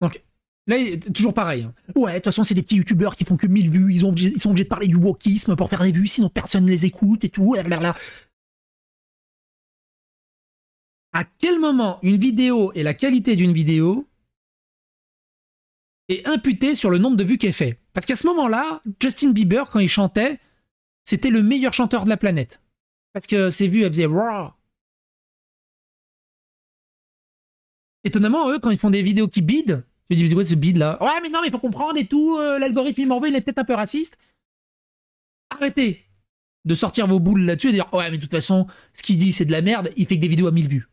Donc, là, toujours pareil. Ouais, de toute façon, c'est des petits youtubeurs qui font que 1000 vues, ils sont obligés de parler du wokisme pour faire des vues, sinon personne ne les écoute et tout, blablabla. À quel moment une vidéo et la qualité d'une vidéo est imputée sur le nombre de vues qu'elle fait? Parce qu'à ce moment-là, Justin Bieber, quand il chantait, c'était le meilleur chanteur de la planète. Parce que ses vues, elles faisaient wow. Étonnamment, eux, quand ils font des vidéos qui bident, tu dis, ouais, ce bide là. Ouais, mais non, mais il faut comprendre et tout, l'algorithme il m'en veut, il est peut-être un peu raciste. Arrêtez de sortir vos boules là-dessus et de dire, ouais, mais de toute façon, ce qu'il dit, c'est de la merde, il fait que des vidéos à 1000 vues.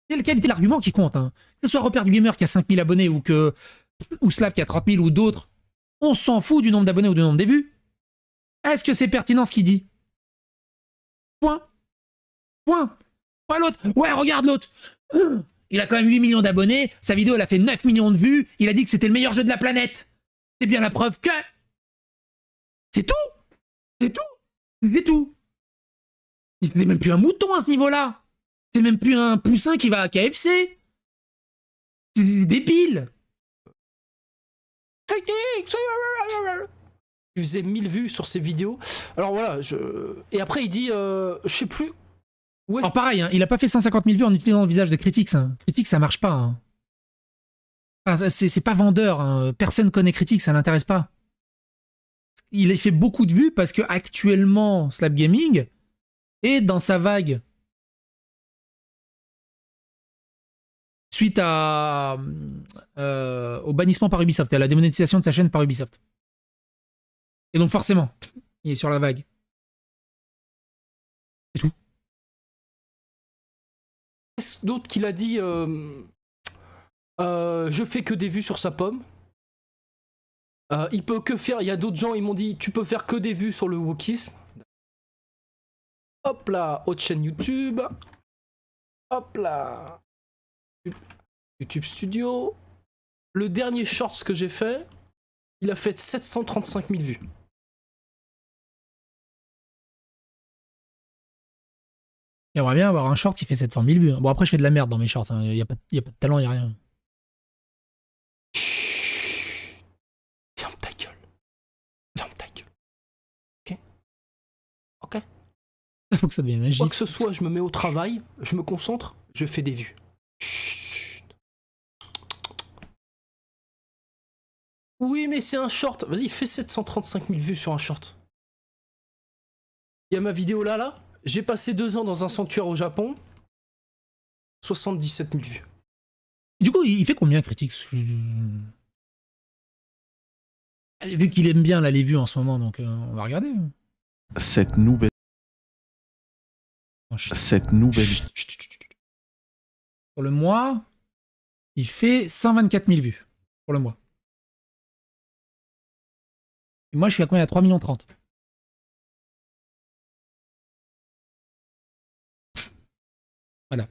C'est la qualité de l'argument qui compte. Hein. Que ce soit Repère du Gamer qui a 5000 abonnés ou Slap qui a 30 000 ou d'autres, on s'en fout du nombre d'abonnés ou du nombre des vues. Est-ce que c'est pertinent ce qu'il dit? Point. Pas l'autre. Ouais, regarde l'autre. Il a quand même 8 millions d'abonnés, sa vidéo elle a fait 9 millions de vues, il a dit que c'était le meilleur jeu de la planète. C'est bien la preuve que... C'est tout. C'est même plus un mouton à ce niveau-là. C'est même plus un poussin qui va à KFC. C'est débile. Il faisait 1000 vues sur ses vidéos. Alors voilà, et après il dit, je sais plus... Alors pareil, hein, il a pas fait 150 000 vues en utilisant le visage de Critics. Hein. Critics, ça marche pas. Hein. Enfin, c'est pas vendeur. Hein. Personne connaît Critics, ça l'intéresse pas. Il a fait beaucoup de vues parce que actuellement, Slap Gaming est dans sa vague. Suite au bannissement par Ubisoft et à la démonétisation de sa chaîne par Ubisoft. Et donc forcément, il est sur la vague. C'est tout. D'autres qu'il a dit je fais que des vues sur sa pomme. Il peut que faire. Il y a d'autres gens, ils m'ont dit tu peux faire que des vues sur le wokisme. Hop là, autre chaîne YouTube. Hop là. YouTube Studio. Le dernier shorts que j'ai fait, il a fait 735 000 vues. J'aimerais bien avoir un short qui fait 700 000 vues. Bon, après, je fais de la merde dans mes shorts. Il n'y a pas de talent, il n'y a rien. Chut. Ferme ta gueule. Ferme ta gueule. Ok? Ok? Il faut que ça devienne un gif. Quoi que ce soit, je me mets au travail, je me concentre, je fais des vues. Chut. Oui, mais c'est un short. Vas-y, fais 735 000 vues sur un short. Il y a ma vidéo là. J'ai passé 2 ans dans un sanctuaire au Japon. 77 000 vues. Du coup, il fait combien, Critique? Vu qu'il aime bien là, les vues en ce moment, donc on va regarder. Cette nouvelle... Oh, chut. Pour le mois, il fait 124 000 vues. Pour le mois. Et moi, je suis à combien? À 3 millions 30. Voilà.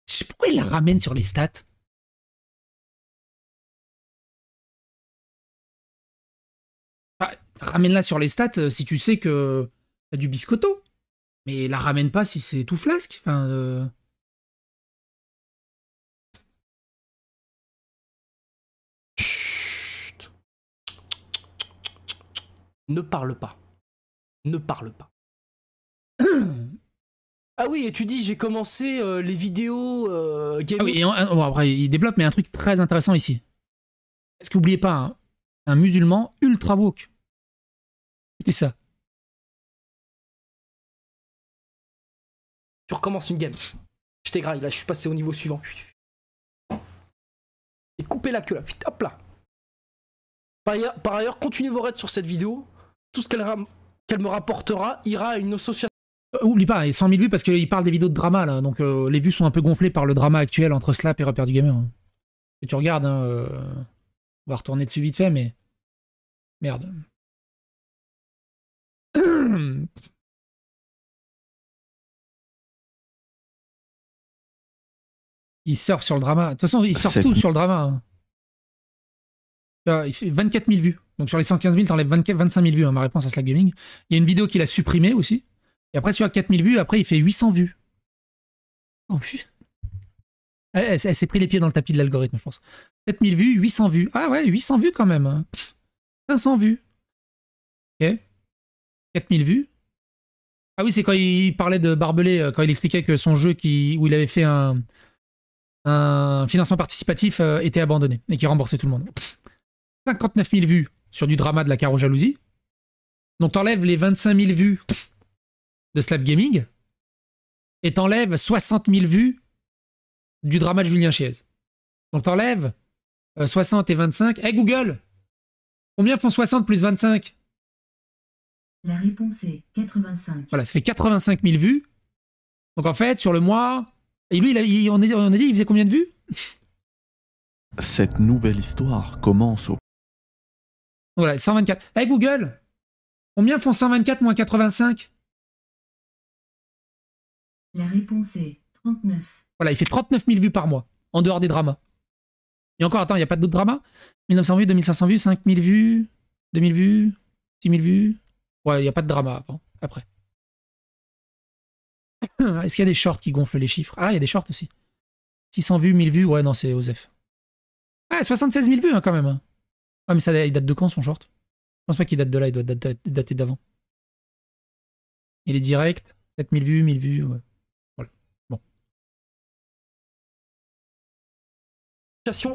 Je sais pas pourquoi il la ramène sur les stats. Ah, ramène-la sur les stats si tu sais que t'as du biscotto. Mais la ramène pas si c'est tout flasque. Enfin, Chut. Ne parle pas. Ne parle pas. Ah oui, et tu dis j'ai commencé les vidéos gaming. Ah oui, et bon, après, il développe, mais un truc très intéressant ici. Est-ce que n'oubliez pas, hein, un musulman ultra woke. C'est ça. Tu recommences une game. Je t'égraille, là, je suis passé au niveau suivant. Et coupez la queue là, vite, hop là. Par ailleurs, continuez vos raids sur cette vidéo. Tout ce qu'elle me rapportera ira à une association. Oublie pas, il 100 000 vues parce qu'il parle des vidéos de drama là, donc les vues sont un peu gonflées par le drama actuel entre Slap et Repère du Gamer. Hein. Et tu regardes, hein, on va retourner dessus vite fait, mais merde. Il surfe sur le drama. De toute façon, il surfe tout sur le drama. Hein. Il fait 24 000 vues. Donc sur les 115 000, t'enlèves 25 000 vues, hein, ma réponse à Slack Gaming. Il y a une vidéo qu'il a supprimée aussi. Et après, sur 4 000 vues, après, il fait 800 vues. Oh, elle s'est pris les pieds dans le tapis de l'algorithme, je pense. 7 000 vues, 800 vues. Ah ouais, 800 vues quand même. Hein. 500 vues. Ok. 4 000 vues. Ah oui, c'est quand il parlait de Barbelé, quand il expliquait que son jeu où il avait fait un financement participatif était abandonné et qui remboursait tout le monde. 59 000 vues sur du drama de la Caro Jalousie. Donc t'enlèves les 25 000 vues de Slap Gaming et t'enlèves 60 000 vues du drama de Julien Chiez. Donc t'enlèves 60 et 25. Hey Google, combien font 60 plus 25? La réponse est 85. Voilà, ça fait 85 000 vues. Donc en fait, sur le mois... Et lui, on a dit, il faisait combien de vues? Cette nouvelle histoire commence au... Voilà, 124. Hey Google, combien font 124 moins 85? La réponse est 39. Voilà, il fait 39 000 vues par mois, en dehors des dramas. Et encore, attends, il n'y a pas d'autres dramas? 1900 vues, 2500 vues, 5000 vues, 2000 vues, 6000 vues. Ouais, il n'y a pas de drama après. Est-ce qu'il y a des shorts qui gonflent les chiffres? Ah, il y a des shorts aussi. 600 vues, 1000 vues, ouais, non, c'est Osef. Ah, 76 000 vues hein, quand même. Hein. Ouais, mais ça, il date de quand son short? Je pense pas qu'il date de là, il doit dater d'avant. Il est direct, 7000 vues, 1000 vues, ouais. Voilà. Bon.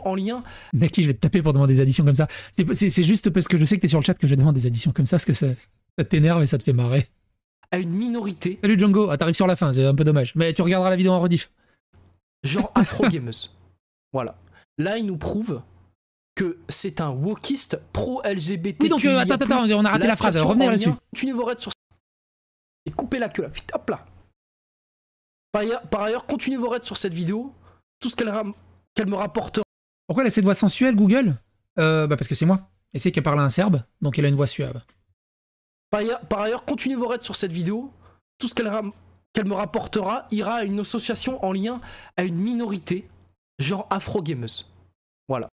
En lien. Naki, je vais te taper pour demander des additions comme ça. C'est juste parce que je sais que t'es sur le chat que je demande des additions comme ça, parce que ça t'énerve et ça te fait marrer. À une minorité. Salut Django, ah, t'arrives sur la fin, c'est un peu dommage. Mais tu regarderas la vidéo en rediff. Genre afro-gameuse. Voilà. Là, il nous prouve que c'est un wokiste pro-LGBT. Oui, donc attends, on a raté la phrase, revenez là-dessus. Continuez vos raids sur... Et coupez la queue là, vite, hop là. Par ailleurs, continuez vos raids sur cette vidéo. Tout ce qu'elle me rapportera. Pourquoi elle a cette voix sensuelle, Google? Parce que c'est moi. Et c'est qu'elle parle à un serbe, donc elle a une voix suave. Par ailleurs, continuez vos raids sur cette vidéo. Tout ce qu'elle me rapportera ira à une association en lien à une minorité, genre afro-gameuse. Voilà.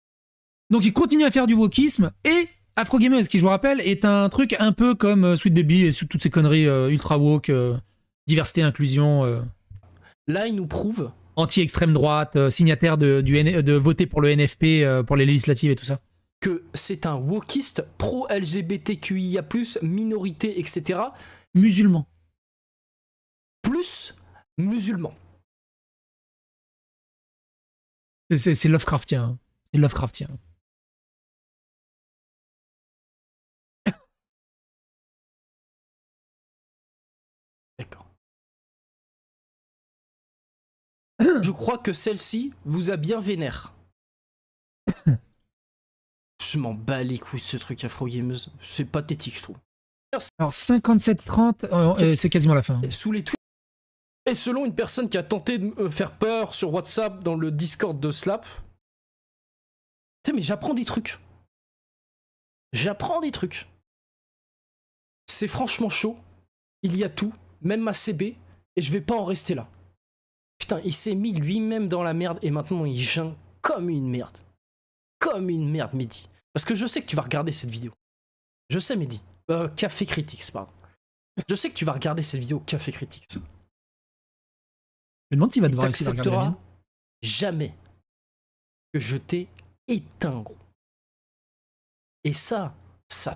Donc il continue à faire du wokisme, et afro-gameuse, qui je vous rappelle, est un truc un peu comme Sweet Baby et toutes ces conneries ultra woke Diversité, inclusion, Là, il nous prouve anti-extrême droite, signataire de voter pour le NFP, pour les législatives et tout ça. que c'est un wokiste pro-LGBTQIA+, minorité, etc. Musulman. Plus musulman. C'est Lovecraftien. Hein. C'est Lovecraftien. D'accord. Je crois que celle-ci vous a bien vénère. Je m'en bats les couilles de ce truc afro-gameuse. C'est pathétique, je trouve. Alors 57-30, c'est quasiment la fin. Sous les tweets. Et selon une personne qui a tenté de me faire peur sur WhatsApp dans le Discord de Slap. Tu sais, mais j'apprends des trucs. J'apprends des trucs. C'est franchement chaud. Il y a tout, même ma CB, et je vais pas en rester là. Putain, il s'est mis lui-même dans la merde et maintenant il geint comme une merde. Comme une merde, Mehdi. Parce que je sais que tu vas regarder cette vidéo. Je sais, Mehdi. Café Critics, pardon. Je sais que tu vas regarder cette vidéo Café Critics. Je me demande s'il va devoir Tu n'accepteras jamais que je t'ai éteint, gros. Et ça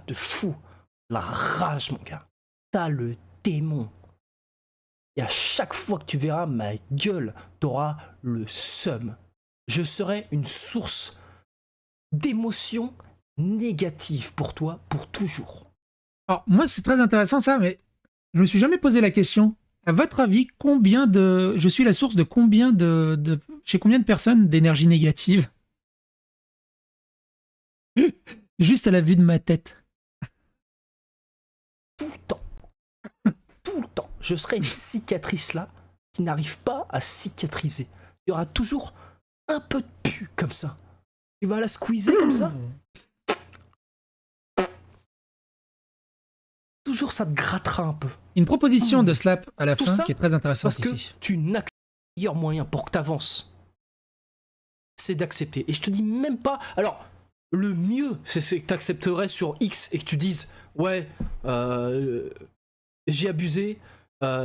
te fout la rage, mon gars. T'as le démon. Et à chaque fois que tu verras ma gueule, t'auras le seum. Je serai une source d'émotions négatives pour toi, pour toujours. Alors, moi, c'est très intéressant ça, mais je me suis jamais posé la question. À votre avis, combien de... Je suis la source de combien de... Chez combien de personnes d'énergie négative? Juste à la vue de ma tête. Tout le temps. Tout le temps. Je serai une cicatrice là qui n'arrive pas à cicatriser. Il y aura toujours un peu de pu comme ça. Tu vas la squeezer comme ça. Toujours ça te grattera un peu. Une proposition de Slap à la Tout fin ça qui est très intéressante Parce que ici. tu n'acceptes le meilleur moyen pour que tu avances. C'est d'accepter. Et je te dis même pas... Alors, le mieux, c'est que tu accepterais sur X et que tu dises ouais, j'ai abusé,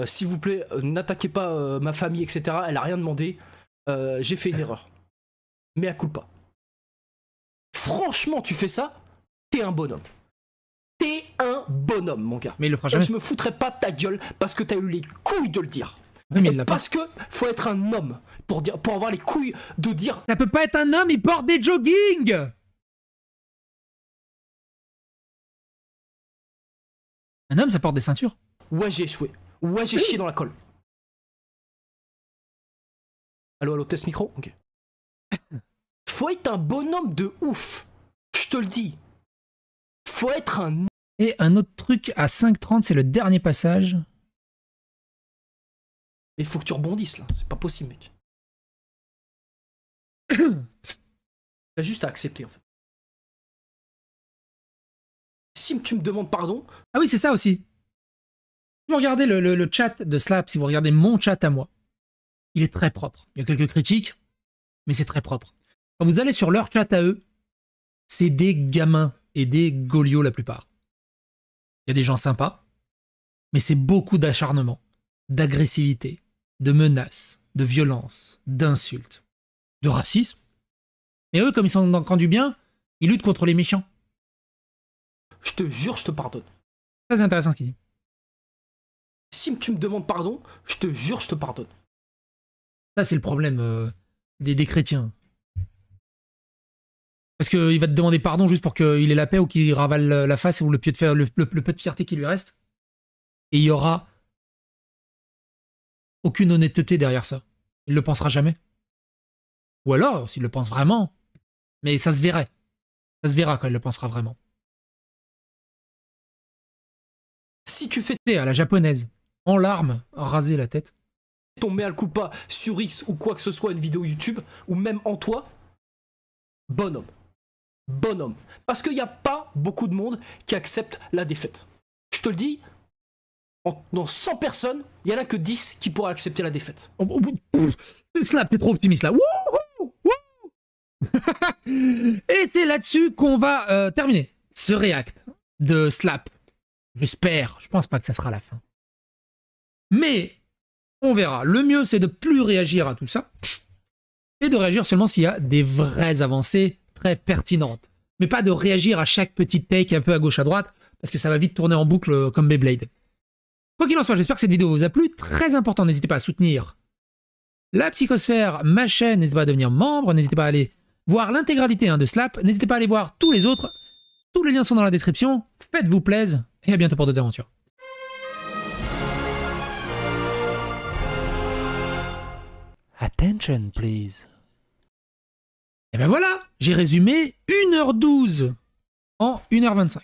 s'il vous plaît, n'attaquez pas ma famille, etc. Elle a rien demandé, j'ai fait une erreur. Mais à coup pas. Franchement, tu fais ça, t'es un bonhomme. T'es un bonhomme, mon gars. Mais il le fera Et jamais. je me foutrais pas de ta gueule parce que t'as eu les couilles de le dire. Oui, mais il l'a pas. Parce que faut être un homme pour avoir les couilles de dire Ça peut pas être un homme, il porte des jogging. Un homme, ça porte des ceintures. ouais, j'ai échoué. Ouais, j'ai chié dans la colle. Allô, test micro? Ok. Faut être un bonhomme de ouf. Je te le dis. Faut être un... Et un autre truc à 5:30, c'est le dernier passage. Mais faut que tu rebondisses là. C'est pas possible, mec. T'as juste à accepter, en fait. Si tu me demandes pardon... Ah oui, c'est ça aussi. Si vous regardez le chat de Slap, si vous regardez mon chat à moi, il est très propre. Il y a quelques critiques, mais c'est très propre. Quand vous allez sur leur chat à eux, c'est des gamins et des goliots la plupart. Il y a des gens sympas, mais c'est beaucoup d'acharnement, d'agressivité, de menaces, de violence, d'insultes, de racisme. Et eux, comme ils sont dans le camp du bien, ils luttent contre les méchants. Je te jure, je te pardonne. Très intéressant ce qu'il dit. Si tu me demandes pardon, je te jure, je te pardonne. Ça, c'est le problème des chrétiens. Parce qu'il va te demander pardon juste pour qu'il ait la paix ou qu'il ravale la face ou le peu de fierté qui lui reste. Et il y aura aucune honnêteté derrière ça. Il le pensera jamais. Ou alors, s'il le pense vraiment, mais ça se verrait. Ça se verra quand il le pensera vraiment. Si tu fais À la japonaise, en larmes, raser la tête. ton mea culpa sur X ou quoi que ce soit, une vidéo YouTube, ou même en toi, bonhomme. Bonhomme. Parce qu'il n'y a pas beaucoup de monde qui accepte la défaite. Je te le dis, dans 100 personnes, il n'y en a que 10 qui pourraient accepter la défaite. Slap, t'es trop optimiste là. Wouhou, wouhou. Et c'est là-dessus qu'on va terminer ce react de Slap. J'espère. Je pense pas que ça sera la fin. Mais on verra. Le mieux, c'est de plus réagir à tout ça et de réagir seulement s'il y a des vraies avancées très pertinentes. Mais pas de réagir à chaque petite take un peu à gauche à droite, parce que ça va vite tourner en boucle comme Beyblade. Quoi qu'il en soit, j'espère que cette vidéo vous a plu. Très important, n'hésitez pas à soutenir la Psychosphère, ma chaîne, n'hésitez pas à devenir membre, n'hésitez pas à aller voir l'intégralité de Slap, n'hésitez pas à aller voir tous les autres. Tous les liens sont dans la description. Faites-vous plaisir et à bientôt pour d'autres aventures. Attention, please. Et ben voilà, j'ai résumé 1h12 en 1h25.